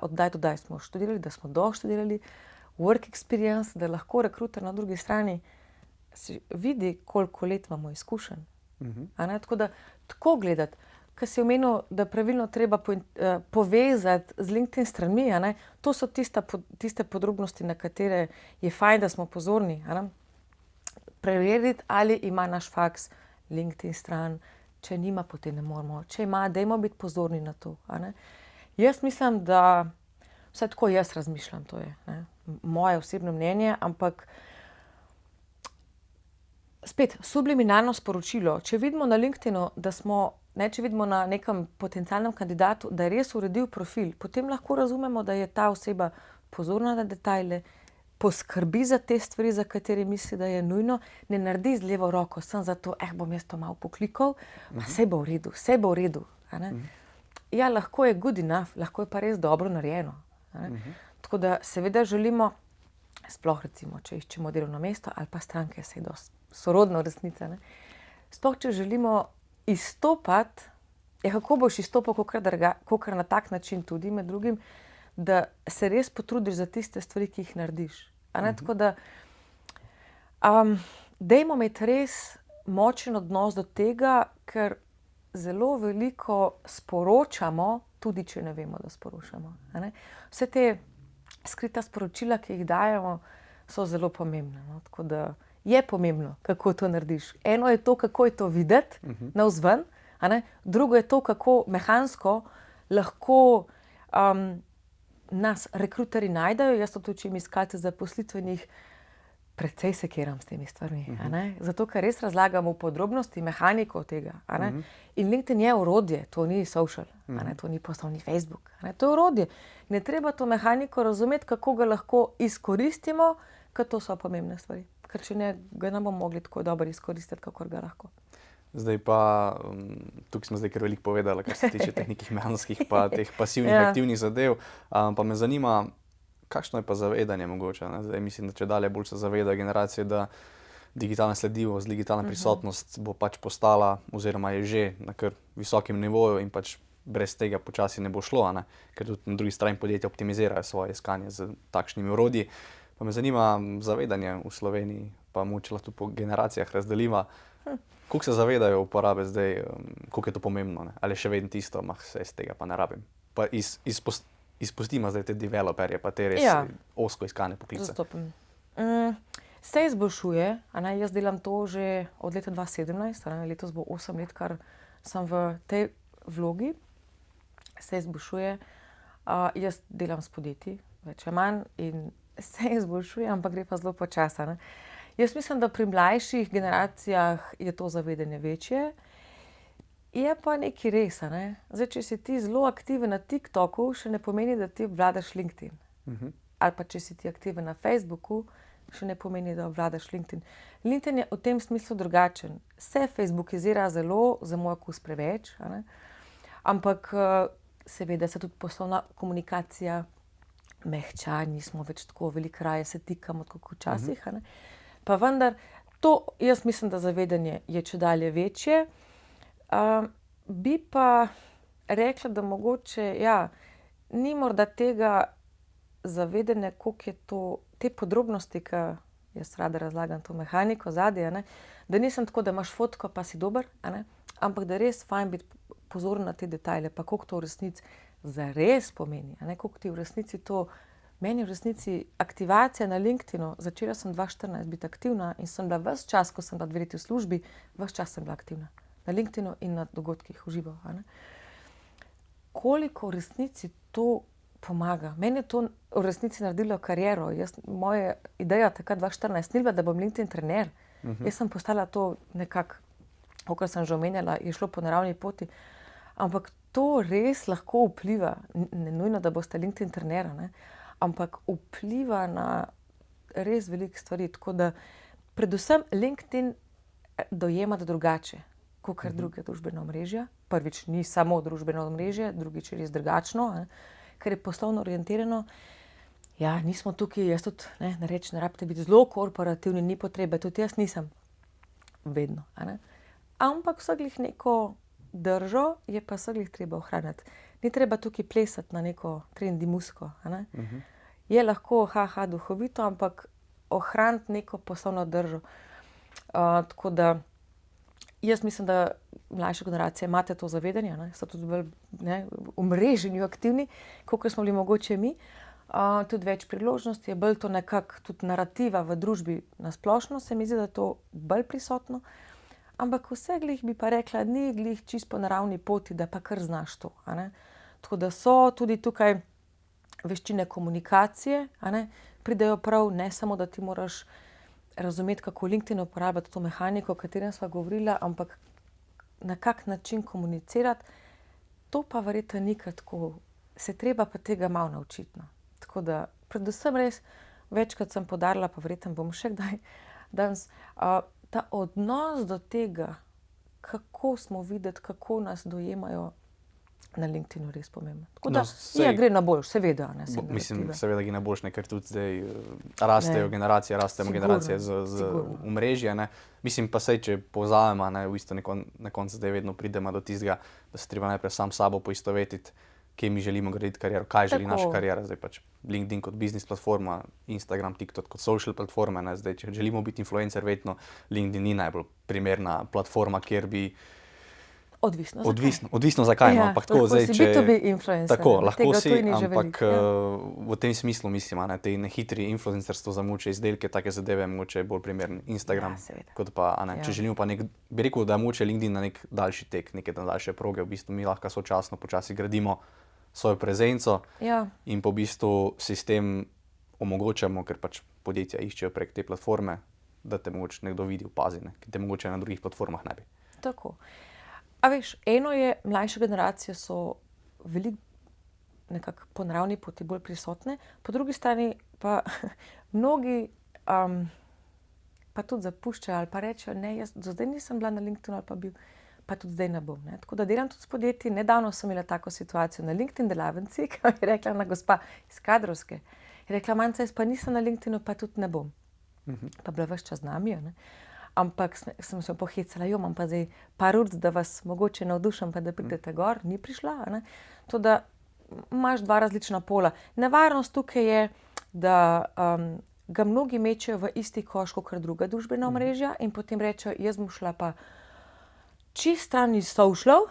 od kdaj smo študirali, da smo doštudirali, work experience, da lahko rekruter na drugi strani vidi, koliko let imamo izkušenj. Tako da tako gledati, ker si omenil, da pravilno treba povezati z LinkedIn stranmi, to so tiste podrobnosti, na katere je fajn, da smo pozorni. Preveriti, ali ima naš faks LinkedIn stran, če nima, potem ne moramo. Če ima, dajmo biti pozorni na to. Jaz mislim, da vsaj tako jaz razmišljam, to je moje osebno mnenje, ampak spet, subliminalno sporočilo, če vidimo na LinkedInu, če vidimo na nekem potencialnem kandidatu, da je res uredil profil, potem lahko razumemo, da je ta oseba pozorna na detajle, poskrbi za te stvari, za katere misli, da je nujno, ne naredi z levo roko, sem zato, bom jaz to malo poklikal, vse bo v redu. Ja, lahko je good enough, lahko je pa res dobro narejeno. Tako da seveda želimo, sploh recimo, če iščemo delovno mesto ali pa stranke, se je dosti sorodno resnica, sploh če želimo izstopati, kako boš izstopal, kakor na tak način tudi med drugim, da se res potrudiš za tiste stvari, ki jih narediš. Tako da dajmo imeti res močen odnos do tega, ker zelo veliko sporočamo, tudi če ne vemo, da sporočamo. Vse te skrita sporočila, ki jih dajemo, so zelo pomembne. Tako da je pomembno, kako to narediš. Eno je to, kako je to videti navzven, drugo je to, kako mehansko lahko nas rekruterji najdejo. Jaz to učim iskalce zaposlitvenih, precej sekiram s temi stvarmi. Zato, ker res razlagam v podrobnosti mehaniko tega. In LinkedIn je orodje, to ni social, to ni poslovni Facebook. To je orodje. Ne treba to mehaniko razumeti, kako ga lahko izkoristimo, ker to so pomembne stvari. Ker če ne, ga ne bomo mogli tako dobro izkoristiti, kakor ga lahko. Zdaj pa, tukaj smo zdaj kar veliko povedali, kar se tiče teh nekih mehanskih pa teh pasivnih, aktivnih zadev. Pa me zanima, kakšno je pa zavedanje mogoče? Zdaj mislim, da če dalje bolj se zaveda generacije, da digitalna sledljivost, digitalna prisotnost bo pač postala oziroma je že na kar visokem nivoju in pač brez tega počasi ne bo šlo, ker tudi na drugi strani podjetja optimizirajo svoje iskanje z takšnimi orodji. Pa me zanima zavedanje v Sloveniji, pa mogoče lahko po generacijah razdeliva, koliko se zavedajo uporabe zdaj, koliko je to pomembno, ali še vedno tisto, se iz tega pa ne rabim. Pa izpustimo zdaj te developerje, pa te res ozko iskane poklice. Zastopim. Se izboljšuje, jaz delam to že od leta 2017, letos bo 8 let, kar sem v tej vlogi, se izboljšuje. Jaz delam s podjetji, več ali manj, in se izboljšuje, ampak gre pa zelo počasi. Jaz mislim, da pri mlajših generacijah je to zavedanje večje. Je pa nekaj res, Zdaj, če si ti zelo aktiven na TikToku, še ne pomeni, da ti obvladaš LinkedIn. Ali pa če si ti aktiven na Facebooku, še ne pomeni, da obvladaš LinkedIn. LinkedIn je v tem smislu drugačen. Se facebookizira zelo, za moj okus preveč, ampak seveda se tudi poslovna komunikacija mehča, nismo več tako veliko raje se tikamo, kot včasih. Pa vendar, to jaz mislim, da zavedanje je čedalje večje. Bi pa rekla, da mogoče, ni morda tega zavedanja, koliko je to, te podrobnosti, ki jaz rada razlagam to mehaniko zadaj, da nisem tako, da imaš fotko, pa si dober, ampak da je res fajn biti pozoren na te detajle, pa koliko to v resnici zares pomeni, koliko ti v resnici to. Meni v resnici aktivacija na LinkedInu, začela sem 2014 biti aktivna in sem bila ves čas, ko sem bila 2 leti v službi, ves čas sem bila aktivna na LinkedInu in na dogodkih v živo. Koliko v resnici to pomaga? Meni je to v resnici naredilo kariero. Moja ideja takrat 2014 ni bila, da bom LinkedIn trener. Jaz sem postala to nekako kakor sem že omenjala, je šlo po naravni poti, ampak to res lahko vpliva, ne nujno, da boste LinkedIn trener, ne, ampak vpliva na res veliko stvari, tako da predvsem LinkedIn dojemati drugače, kakor druge družbene omrežja. Prvič ni samo družbeno omrežje, drugič je res drugačno, ne, ker je poslovno orientirano. Ja, nismo tukaj, jaz tudi ne rečem, ne rabite biti zelo korporativni, ni potrebe, tudi jaz nisem vedno, a ne. Ampak vsaklih neko držo je pa vsaklih treba ohranjati. Ni treba tukaj plesati na neko trendi muziko, a ne. Je lahko duhovito, ampak ohraniti neko poslovno držo. Tako da jaz mislim, da mlajša generacija imate to zavedanje, ne, so tudi bolj v omreženju aktivni, kakor smo bili mogoče mi. Tudi več priložnosti, je bolj to nekako tudi narativa v družbi na splošno, se mi zdi, da je to bolj prisotno. Ampak vse glih bi pa rekla, ni glih čisto po naravni poti, da pa kar znaš to, a ne. Tako da so tudi tukaj veščine komunikacije, a ne, pridejo prav, ne samo, da ti moraš razumeti, kako LinkedIn uporabljati to mehaniko, o katerem sva govorila, ampak na kak način komunicirati, to pa verjetno ni kar tako, se treba pa tega malo naučiti, no. Tako da predvsem res, večkrat sem poudarila, pa verjetno bom še kdaj danes, ta odnos do tega, kako smo videti, kako nas dojemajo, na LinkedInu res pomembno. Tako da gre na boljše, seveda, ne. Mislim, seveda gre na boljše, ker tudi zdaj rastemo generacije z omrežja, ne. Mislim pa saj, če povzamemo, ne, v bistvu na koncu zdaj vedno pridemo do tistega, da se treba najprej sam s sabo poistovetiti, kje mi želimo graditi kariero, kaj želi naša kariera. Zdaj pač LinkedIn kot biznis platforma, Instagram, TikTok kot social platforme, ne. Zdaj, če želimo biti influencer, vedno LinkedIn ni najbolj primerna platforma, kjer bi Odvisno zakaj, ampak tako zdaj, če B2B influencer. Tako, lahko si, ampak v tem smislu mislim, ne, te nehitri influencerstvo za mogoče izdelke, take zadeve, mogoče je bolj primeren Instagram, kot pa, ne, če želimo pa bi rekel, da je mogoče LinkedIn na nek daljši tek, neke daljše proge, v bistvu mi lahko sočasno počasi gradimo svojo prezenco in pa v bistvu sistem omogočamo, ker pač podjetja iščejo prek te platforme, da te mogoče nekdo vidi, opazi, ne, ki te mogoče na drugih platformah ne bi. Tako. A veš, eno je, mlajše generacije so veliko nekako po naravni poti bolj prisotne, po drugi strani pa mnogi pa tudi zapuščajo ali pa rečejo, ne, jaz do zdaj nisem bila na LinkedInu ali pa bil, pa tudi zdaj ne bom, ne. Tako da delam tudi s podjetji, nedavno sem imela tako situacijo na LinkedIn delavnici, ko je rekla ena gospa iz kadrovske, je rekla, Manca, jaz pa nisem na LinkedInu, pa tudi ne bom. Pa bila ves čas z nami, ne. Ampak sem se pohecala, imam pa zdaj par ur, da vas mogoče navdušim, pa da pridete gor, ni prišla, a ne. To, da imaš dva različna pola. Nevarnost tukaj je, da ga mnogi mečejo v isti koš kakor druga družbena omrežja in potem rečejo, jaz bom šla pa čisto stran iz socialov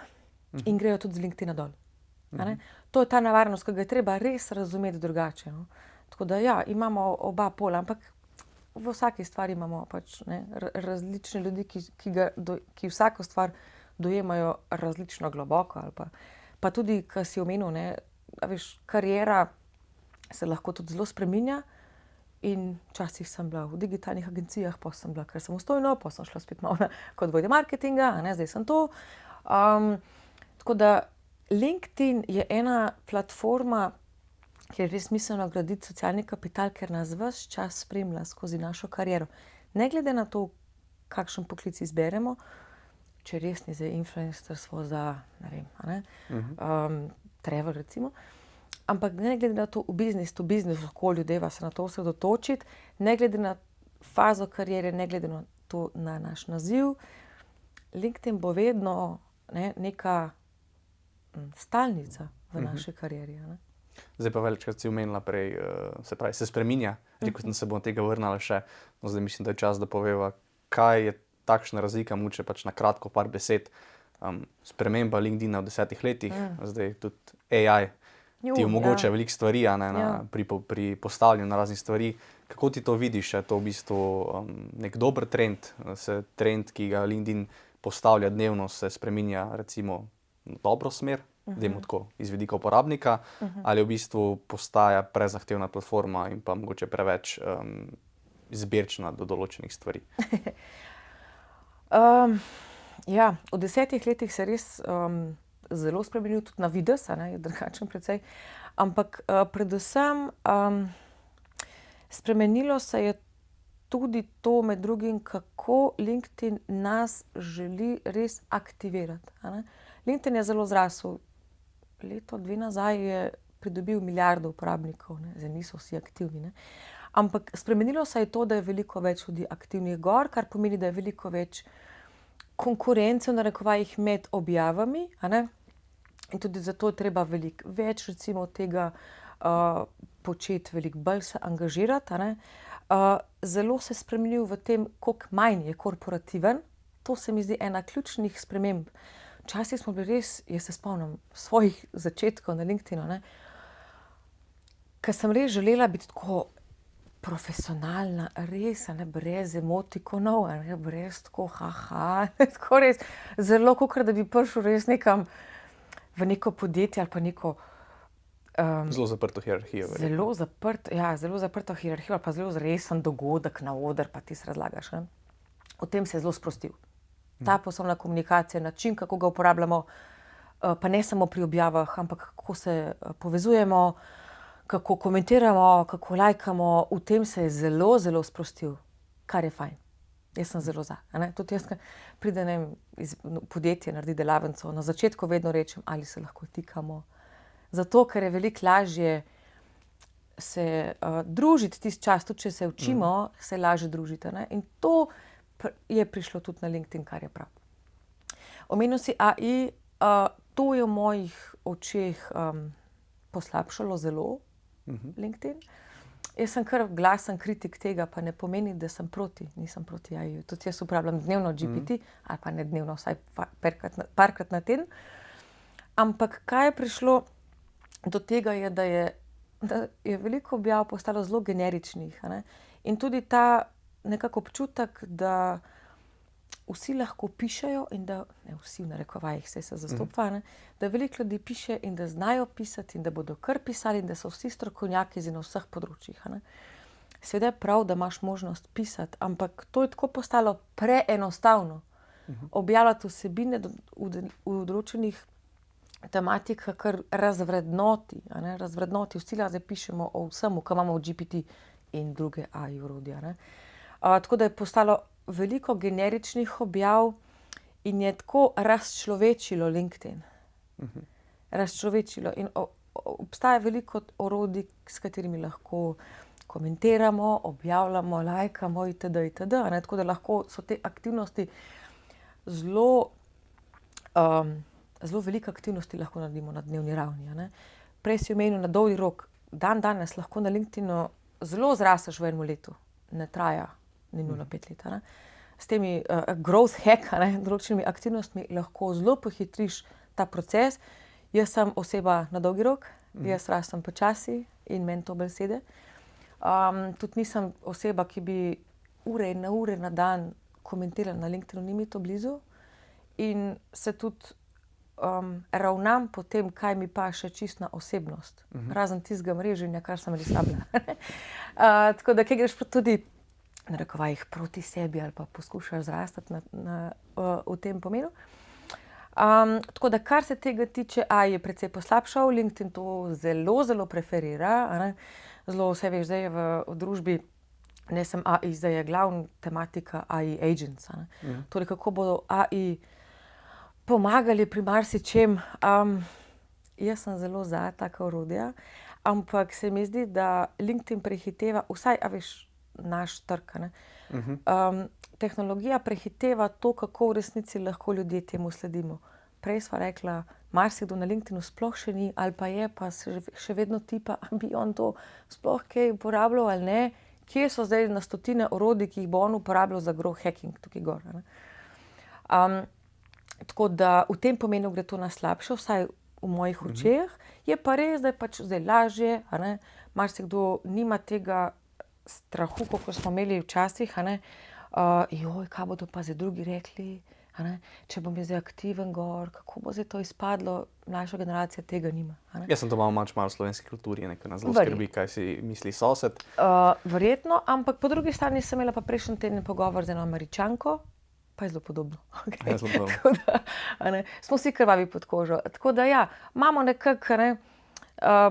in grejo tudi z LinkedIna dol. A ne. To je ta nevarnost, ki ga je treba res razumeti drugače, no. Tako da ja, imamo oba pola, ampak v vsaki stvari imamo pač, ne, različne ljudi, ki vsako stvar dojemajo različno globoko ali pa tudi, kar si omenil, ne, a veš, kariera se lahko tudi zelo spreminja in včasih sem bila v digitalnih agencijah, pa sem bila kar samostojno, pa sem šla spet malo kot vodja marketinga, a ne, zdaj sem to. Tako da LinkedIn je ena platforma, kjer je res smiselno graditi socialni kapital, ker nas ves čas spremlja skozi našo kariero. Ne glede na to, kakšen poklic izberemo, če res ni zdaj influencerstvo za, ne vem, a ne, travel recimo, ampak ne glede na to, v biznis okolju deva se na to osredotočiti, ne glede na fazo kariere, ne glede na to, na naš naziv, LinkedIn bo vedno, ne, neka stalnica v naši karieri, a ne. Zdaj pa večkrat si omenila prej, se pravi, se spreminja, rekel sem, se bom tega vrnila še, no zdaj mislim, da je čas, da poveva, kaj je takšna razlika, mogoče pač na kratko par besed, sprememba LinkedIna v 10 letih, zdaj tudi AI ti omogoča veliko stvari, a ne, pri postavljanju raznih stvari. Kako ti to vidiš, je to v bistvu nek dober trend, trend, ki ga LinkedIn postavlja dnevno, se spreminja recimo v dobro smer? Dajmo tako, iz vidika uporabnika, ali v bistvu postaja prezahtevna platforma in pa mogoče preveč izbirčna do določenih stvari? Ja, v 10 letih se je res zelo spremenil, tudi na videz, je drugačen precej. Ampak predvsem spremenilo se je tudi to, med drugim, kako LinkedIn nas želi res aktivirati. LinkedIn je zelo zrasel. Leto, dve nazaj je pridobil milijardo uporabnikov, zdaj niso vsi aktivni. Ne? Ampak spremenilo se je to, da je veliko več ljudi aktivnih gor, kar pomeni, da je veliko več konkurence v narekovajih med objavami. In tudi zato je treba veliko več recimo tega početi, veliko bolj se angažirati. Zelo se je spremenil v tem, koliko manj je korporativen. To se mi zdi ena ključnih sprememb. Včasih smo bili res, jaz se spomnim svojih začetkov na LinkedInu, ker sem res želela biti tako profesionalna, res, brez emotikonov, brez tako haha, tako res zelo, kakor da bi prišel res nekam v neko podjetje ali pa neko Zelo zaprto hierarhijo. zelo zaprto hierarhijo ali pa zelo resen dogodek na oder, pa ti se razlagaš. O tem se je zelo sprostil. Ta poslovna komunikacija, način, kako ga uporabljamo, pa ne samo pri objavah, ampak kako se povezujemo, kako komentiramo, kako lajkamo, v tem se je zelo, zelo sprostil, kar je fajn. Jaz sem zelo za. Tudi jaz, ko pridem iz podjetja, naredi delavnico, na začetku vedno rečem, ali se lahko tikamo. Zato, ker je veliko lažje se družiti tisti čas, tudi če se učimo, se lažje družiti. In to je prišlo tudi na LinkedIn, kar je prav. Omenil si AI, to je v mojih očeh poslabšalo zelo LinkedIn. Jaz sem kar glasen kritik tega, pa ne pomeni, da sem proti, nisem proti AI. Tudi jaz uporabljam dnevno GPT, ali pa ne dnevno, vsaj parkrat na teden. Ampak kaj je prišlo do tega, je, da je veliko objav postalo zelo generičnih. In tudi ta nekako občutek, da vsi lahko pišejo in da, ne vsi v narekovajih, se zastopa, da veliko ljudi piše in da znajo pisati in da bodo kar pisali in da so vsi strokovnjaki na vseh področjih. Seveda je prav, da imaš možnost pisati, ampak to je tako postalo preenostavno. Objavljati vsebine v določenih tematikah kar razvrednoti. Razvrednoti, vsi zdaj pišemo o vsemu, kar imamo v GPT in druge AI orodja. Tako da je postalo veliko generičnih objav in je tako razčlovečilo LinkedIn. Razčlovečilo. In obstaja veliko orodij, s katerimi lahko komentiramo, objavljamo, lajkamo itd. Tako da lahko so te aktivnosti zelo velike aktivnosti lahko naredimo na dnevni ravni. Prej si omenil na dolgi rok. Danes lahko na LinkedInu zelo zrasteš v enem letu. Ne traja ni 0,5 leta. S temi growth hack, določenimi aktivnostmi lahko zelo pohitriš ta proces. Jaz sem oseba na dolgi rok, jaz rastem počasi in meni to bolj sede. Tudi nisem oseba, ki bi ure na dan komentirala na LinkedInu, ni mi to blizu. In se tudi ravnam po tem, kaj mi paše čisto na osebnost. Razen tistega mreženja, kar sem res rabila. Tako da, kaj greš tudi na narekovajih proti sebi ali pa poskušaš zrastati v tem pomenu. Tako da, kar se tega tiče, AI je precej poslabšal, LinkedIn to zelo, zelo preferira. Zelo vse veš, zdaj je v družbi, ne sem AI, zdaj je glavna tematika AI agents. Torej, kako bodo AI pomagali pri marsičem. Jaz sem zelo za taka orodja, ampak se mi zdi, da LinkedIn prehiteva, vsaj, a veš, naš trg. Tehnologija prehiteva to, kako v resnici lahko ljudje temu sledimo. Prej sva rekla, marsikdo na LinkedInu sploh še ni, ali pa je, pa se še vedno tipa, bi on to sploh kaj uporabljal ali ne. Kje so zdaj na stotine orodij, ki jih bo on uporabljal za growth hacking tukaj gor. Tako da v tem pomenu gre to na slabše, vsaj v mojih očeh. Je pa res, da je pač zdaj lažje, marsikdo nima tega strahu, kot smo imeli včasih, kaj bodo pa zdaj drugi rekli, če bom zdaj aktiven gor, kako bo zdaj to izpadlo, mlajša generacija tega nima. Jaz sem to malo v slovenski kulturi, nekaj nas zelo skrbi, kaj si misli sosed. Verjetno, ampak po drugi strani sem imela pa prejšnji teden pogovor z eno Američanko, pa je zelo podobno. Okay. Ja, zelo podobno. Tako da, a ne, smo vsi krvavi pod kožo. Tako da ja, imamo nekako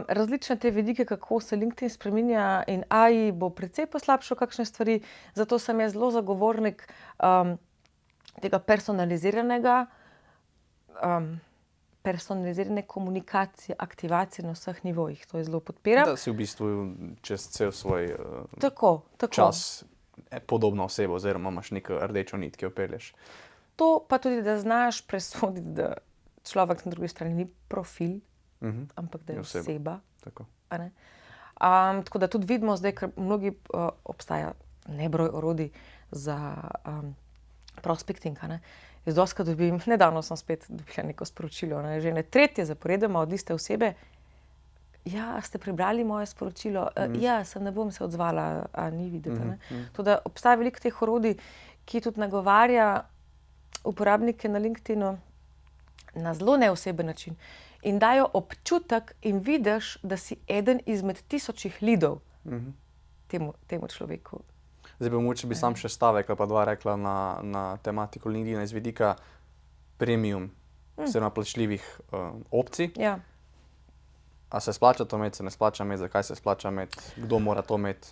različne te vidike, kako se LinkedIn spreminja in AI bo precej poslabšal kakšne stvari, zato sem jaz zelo zagovornik tega personalizirane komunikacije, aktivacije na vseh nivojih. To je zelo podpiram. Da si v bistvu čez cel svoj Tako. čas podobna oseba oziroma imaš neko rdečo nit, ki jo pelješ. To pa tudi, da znaš presoditi, da človek na drugi strani ni profil, ampak da je oseba. Tako. A ne? Tako da tudi vidimo zdaj, ker mnogi obstaja nebroj orodij za prospecting. A ne? Jaz dostikrat dobim, nedavno sem spet dobila neko sporočilo, ne? Že ne tretje zaporedoma od iste osebe. Ja, ste prebrali moje sporočilo? Ja, sem ne bom se odzvala, a ni videti. Ne? To, da obstaja veliko teh orodij, ki tudi nagovarja uporabnike na LinkedInu na zelo neoseben način in dajo občutek in vidiš, da si eden izmed tisočih lidov temu človeku. Zdaj bi mogoče sam še stavek ali pa dva rekla na tematiko LinkedIna iz vidika premium, oziroma plačljivih opcij. Ja. A se splača to imeti, se ne splača imeti, zakaj se splača imeti, kdo mora to imeti?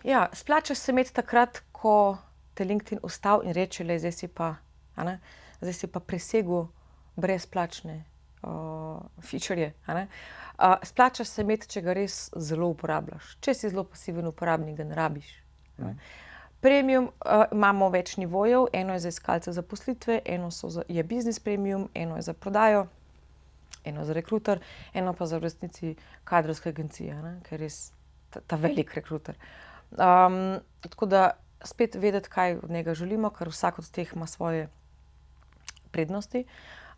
Ja, splača se imeti takrat, ko te LinkedIn ustavi in reče, zdaj si pa presegel brezplačne featurje. Splača se imeti, če ga res zelo uporabljaš. Če si zelo pasiven uporabnik, ga ne rabiš. Premium imamo več nivojev, eno je za iskalce zaposlitve, eno je business premium, eno je za prodajo, eno za rekruter, eno pa za v resnici kadrovske agencije, ker je res ta velik rekruter. Tako da spet vedeti, kaj od njega želimo, ker vsak od teh ima svoje prednosti.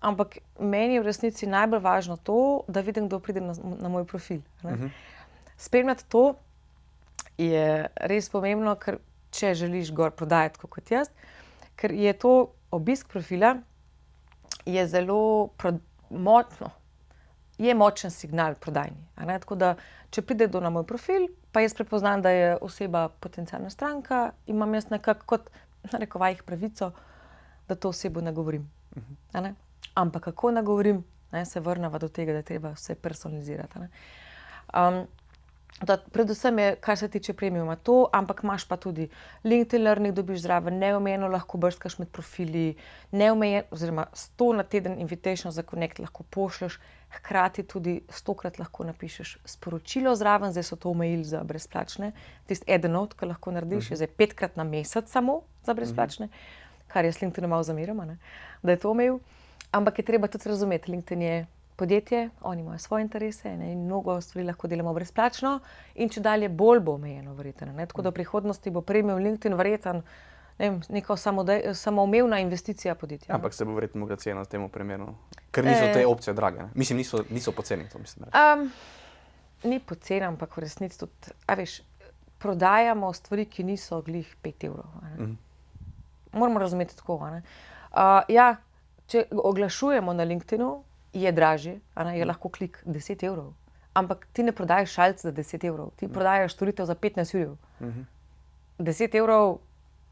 Ampak meni je v resnici najbolj važno to, da vidim, kdo pride na moj profil. Spremljati to je res pomembno, ker če želiš gor prodajati kot jaz, ker je to obisk profila, je zelo močen signal prodajni. Tako da, če pride kdo na moj profil, pa jaz prepoznam, da je oseba potencialna stranka, imam jaz nekako kot narekovajih pravico, da to osebo nagovorim. Ampak kako nagovorim, se vrneva do tega, da je treba vse personalizirati. Predvsem je, kar se tiče premiuma, to, ampak imaš pa tudi LinkedIn Learning, dobiš zraven, neomejeno lahko brskaš med profili, oziroma 100 na teden invitation za connect lahko pošlješ, hkrati tudi 100-krat lahko napišeš sporočilo zraven, zdaj so to omejili za brezplačne, tisti eden not, ki lahko narediš, je zdaj 5-krat na mesec samo za brezplačne, kar jaz LinkedInu malo zameram, da je to omejil. Ampak je treba tudi razumeti, LinkedIn je podjetje, oni imajo svoje interese in mnogo stvari lahko delamo brezplačno in če dalje bolj bo omejeno verjetno. Tako da v prihodnosti bo premium LinkedIn verjetno neka samoumevna investicija podjetja. Ampak se bo verjetno mogla cena temu primerno, ker niso te opcije drage. Mislim, niso poceni, to mislim. Ni poceni, ampak v resnici tudi, veš, prodajamo stvari, ki niso glih 5 evrov. Moramo razumeti tako. Ja, če oglašujemo na LinkedInu, je dražje, je lahko klik 10 evrov. Ampak ti ne prodajaš šalc za 10 evrov, ti prodajaš storitev za 15 jurjev. 10 evrov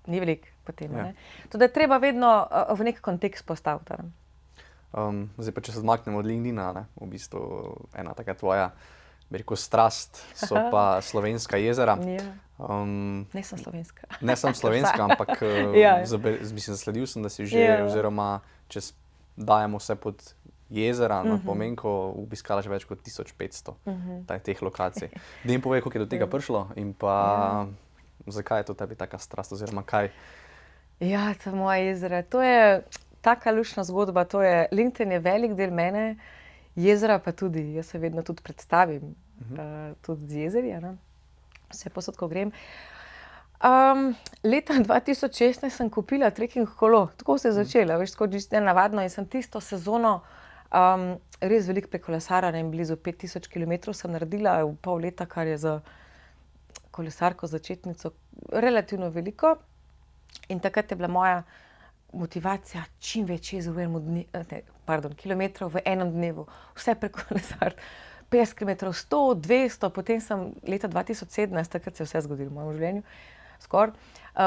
ni veliko potem. To da je treba vedno v nek kontekst postaviti. Zdaj pa, če se odmaknemo od LinkedIna, v bistvu ena taka tvoja, bi rekel, strast so pa slovenska jezera. Ne sem slovenska. Ne sem slovenska, ampak mislim, zasledil sem, da si že, oziroma če dajemo vse pod jezera, na Pomenko obiskala že več kot 1500 teh lokacij. Da jim povej, kako je do tega prišlo in pa zakaj je to tebi taka strast oziroma kaj? Ja, ta moja jezera, to je taka luštna zgodba, LinkedIn je velik del mene, jezera pa tudi, jaz se vedno tudi predstavim, tudi z jezeri, vse posod, ko grem. Leta 2016 sem kupila trekking kolo, tako se je začela, veš, tako čisto nenavadno in sem tisto sezono res veliko prekolesarila in blizu 5000 kilometrov sem naredila v pol leta, kar je za kolesarko začetnico relativno veliko. In takrat je bila moja motivacija čim več kilometrov v enem dnevu, vse prekolesariti. 50 kilometrov, 100, 200, potem sem leta 2017, takrat se je vse zgodilo v mojem življenju, skoraj,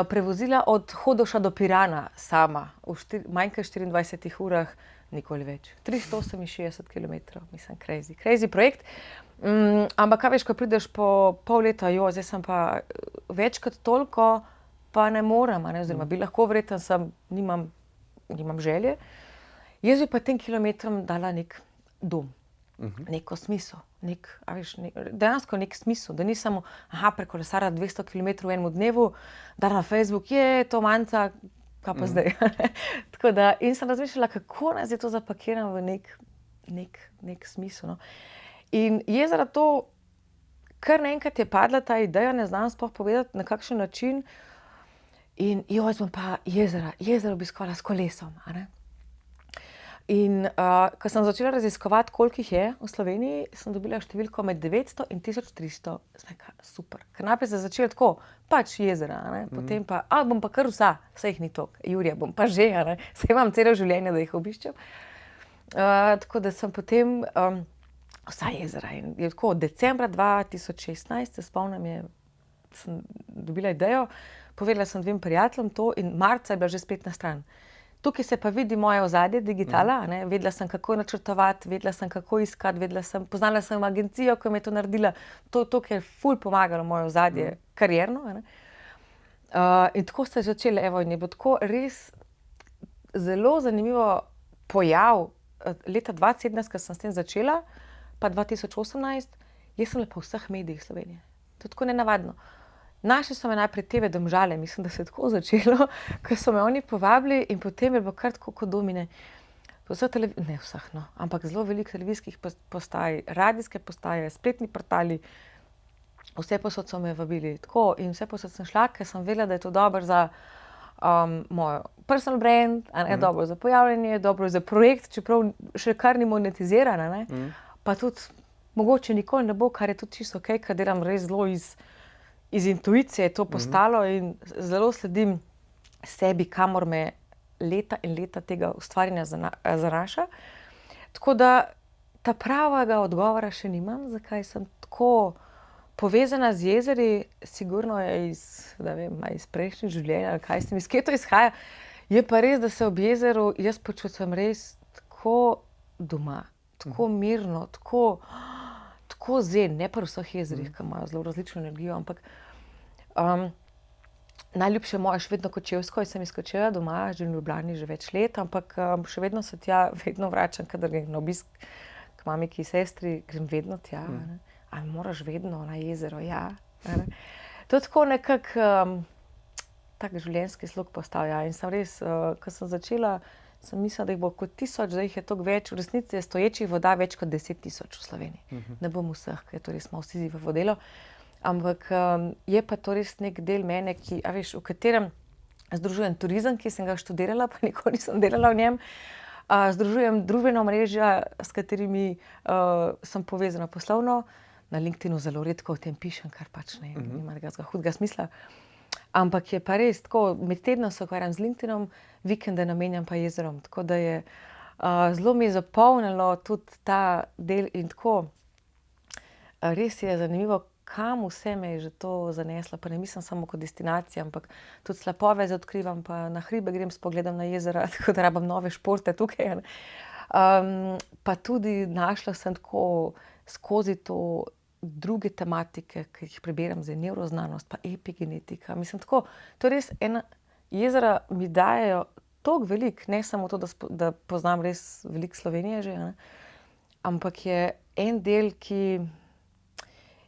prevozila od Hodoša do Pirana sama v manj kot 24 urah, nikoli več. 368 km, mislim, crazy projekt. Ampak kaj veš, ko prideš po pol leta, zdaj sem pa več kot toliko, pa ne morem, oziroma bi lahko, verjetno nimam želje. Jaz bi pa tem kilometrom dala nek dom, neko smisel, dejansko nek smisel, da ni samo, prekolesarila 200 km v enem dnevu, da na Facebook je to manjca, kaj pa zdaj. Tako da, in sem razmišljala, kako naj to zapakiram v nek smisel, no. In jezera to, kar naenkrat je padla ta ideja, ne znam sploh povedati, na kakšen način. In jaz bom pa jezero obiskovala s kolesom, In ko sem začela raziskovati, koliko jih je v Sloveniji, sem dobila številko med 900 in 1300. Sem rekla, super. Ker najprej sem začela tako, pač jezera, potem pa, bom pa kar vsa, saj jih ni toliko. Jurija, bom pa že, saj imam celo življenje, da jih obiščem. Tako da sem potem vsa jezera. In je tako, decembra 2016, se spomnim, sem dobila idejo, povedala sem 2 prijateljem to in marca je bila že spletna stran. Tukaj se pa vidi moje ozadje, digitala, vedela sem, kako načrtovati, vedela sem, kako iskati, poznala sem agencijo, ki mi je to naredila. To je ful pomagalo moje ozadje karierno, In tako ste začeli, in je bilo tako res zelo zanimivo pojav leta 2017, ko sem s tem začela, pa 2018, jaz sem bila po vseh medijih Slovenije. To je tako nenavadno. Našli so me najprej TV Domžale, mislim, da se je tako začelo, ko so me oni povabili in potem je bilo kar tako kot domine. Ne vseh, no, ampak zelo veliko televizijskih postaj, radijske postaje, spletni portali, vse posod so me vabili. Tako, in vse posod sem šla, ker sem vedela, da je to dobro za moj personal brand, dobro za pojavljanje, dobro za projekt, čeprav še kar ni monetiziran, pa tudi mogoče nikoli ne bo, kar je tudi čisto okej, ker delam res zelo iz intuicije je to postalo in zelo sledim sebi, kamor me leta in leta tega ustvarjanja zanaša. Tako da ta pravega odgovora še nimam, zakaj sem tako povezana z jezeri, sigurno je iz prejšnjih življenj, ali kaj s tem, iz kje to izhaja. Je pa res, da se ob jezeru jaz počutim res tako doma, tako mirno, tako zen, ne pri vseh jezerih, ki imajo zelo različno energijo, ampak najljubše moje še vedno Kočevsko, jaz sem iz Kočevja doma, živim v Ljubljani že več let, ampak še vedno se tja vedno vračam, kadar grem na obisk k mami, ki sestri, grem vedno tja, Ali moraš vedno na jezero, ja. To je tako nekako tak življenjski slog postal, in sem res, ko sem začela, sem mislila, da jih bo kot 1000, zdaj jih je toliko več, v resnici je stoječih voda več kot 10 000 v Sloveniji. Ne bom vseh, ker je to res malo Sizifovo delo, ampak je pa to res nek del mene, v katerem združujem turizem, ki sem ga študirala, pa nikoli nisem delala v njem, združujem družbena omrežja, s katerimi sem povezana poslovno, na LinkedInu zelo redko o tem pišem, kar pač nima nekega hudega smisla. Ampak je pa res tako, med tednom se ukvarjam z LinkedInom, vikende namenjam pa jezerom, tako da je zelo mi je zapolnilo tudi ta del in tako res je zanimivo, kam vse me je že to zaneslo, pa ne mislim samo kot destinacija, ampak tudi slapoveze odkrivam, pa na hribe grem s pogledom na jezera, tako da rabim nove športe tukaj. Pa tudi našla sem tako skozi to druge tematike, ki jih prebiram, zdaj nevroznanost, pa epigenetika. Mislim, tako, to je res jezera mi dajejo toliko veliko, ne samo to, da poznam res veliko Slovenije že, ampak je en del, ki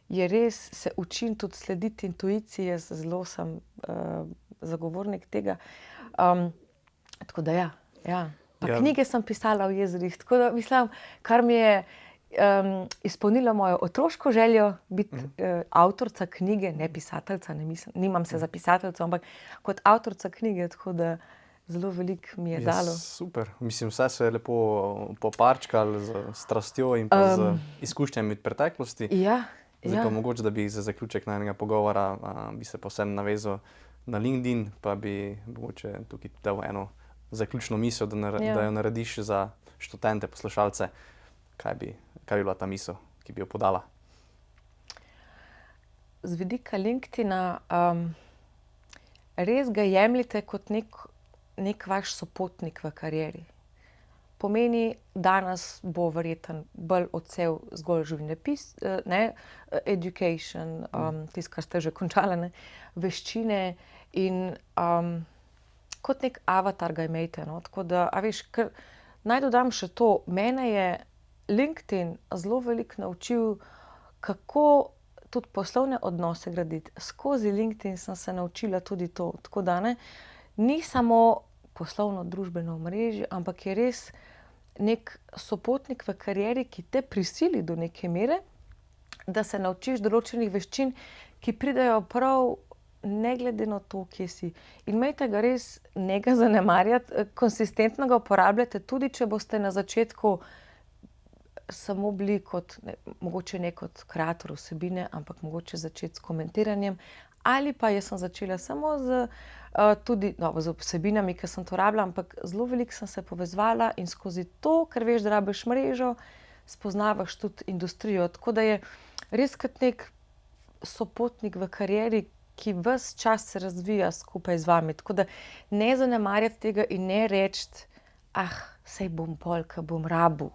je res, se učim tudi slediti intuiciji, jaz zelo sem zagovornik tega. Tako da ja. Pa knjige sem pisala o jezerih, tako da mislim, kar mi je izpolnilo mojo otroško željo biti avtorica knjige, ne pisateljica, nimam se za pisateljico, ampak kot avtorica knjige, tako da zelo veliko mi je dalo. Super, mislim, vse se je lepo poparčkalo z strastjo in pa z izkušnjami od preteklosti. Zdaj pa mogoče, da bi za zaključek najnega pogovora bi se povsem navezal na LinkedIn, pa bi mogoče tukaj dal eno zaključno misel, da jo narediš za študente, poslušalce. Kaj bi bila ta misel, ki bi jo podala? Z vidika LinkedIna res ga jemljite kot nek vaš sopotnik v karieri. Pomeni, danes bo verjetno bolj odsev zgolj življenjepis, education, tisto, kar ste že končali, ne, veščine in kot nek avatar ga imejte, no, tako da, a veš, naj dodam še to, mene je LinkedIn zelo veliko naučil, kako tudi poslovne odnose graditi. Skozi LinkedIn sem se naučila tudi to, tako da ne, ni samo poslovno družbeno omrežje, ampak je res nek sopotnik v karieri, ki te prisili do neke mere, da se naučiš določenih veščin, ki pridejo prav ne glede na to, kje si. In imejte ga res, ne ga zanemarjati, konsistentno ga uporabljate, tudi če boste na začetku samo bili mogoče ne kot kreator vsebine, ampak mogoče začeti s komentiranjem, ali pa jaz sem začela samo z vsebinami, ki sem to rabila, ampak zelo veliko sem se povezovala in skozi to, ker veš, da rabiš mrežo, spoznavaš tudi industrijo, tako da je res kot nek sopotnik v karieri, ki ves čas se razvija skupaj z vami, tako da ne zanemarjati tega in ne reči, saj bom pol, ko bom rabil.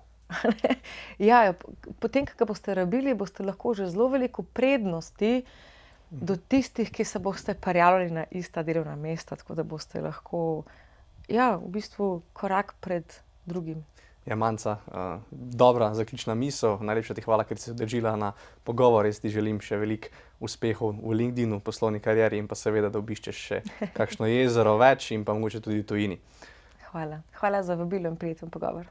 Ja, potem, ko ga boste rabili, boste lahko že zelo veliko prednosti do tistih, ki se boste prijavljali na ista delovna mesta, tako da boste lahko, ja, v bistvu korak pred drugim. Ja, Manca, dobra zaključna misel. Najlepša ti hvala, ker si se udeležila na pogovor. Jaz ti želim še veliko uspehov v LinkedInu, poslovni karieri in pa seveda, da obiščeš še kakšno jezero več in pa mogoče tudi v tujini. Hvala. Hvala za vabilo in prijeten pogovor.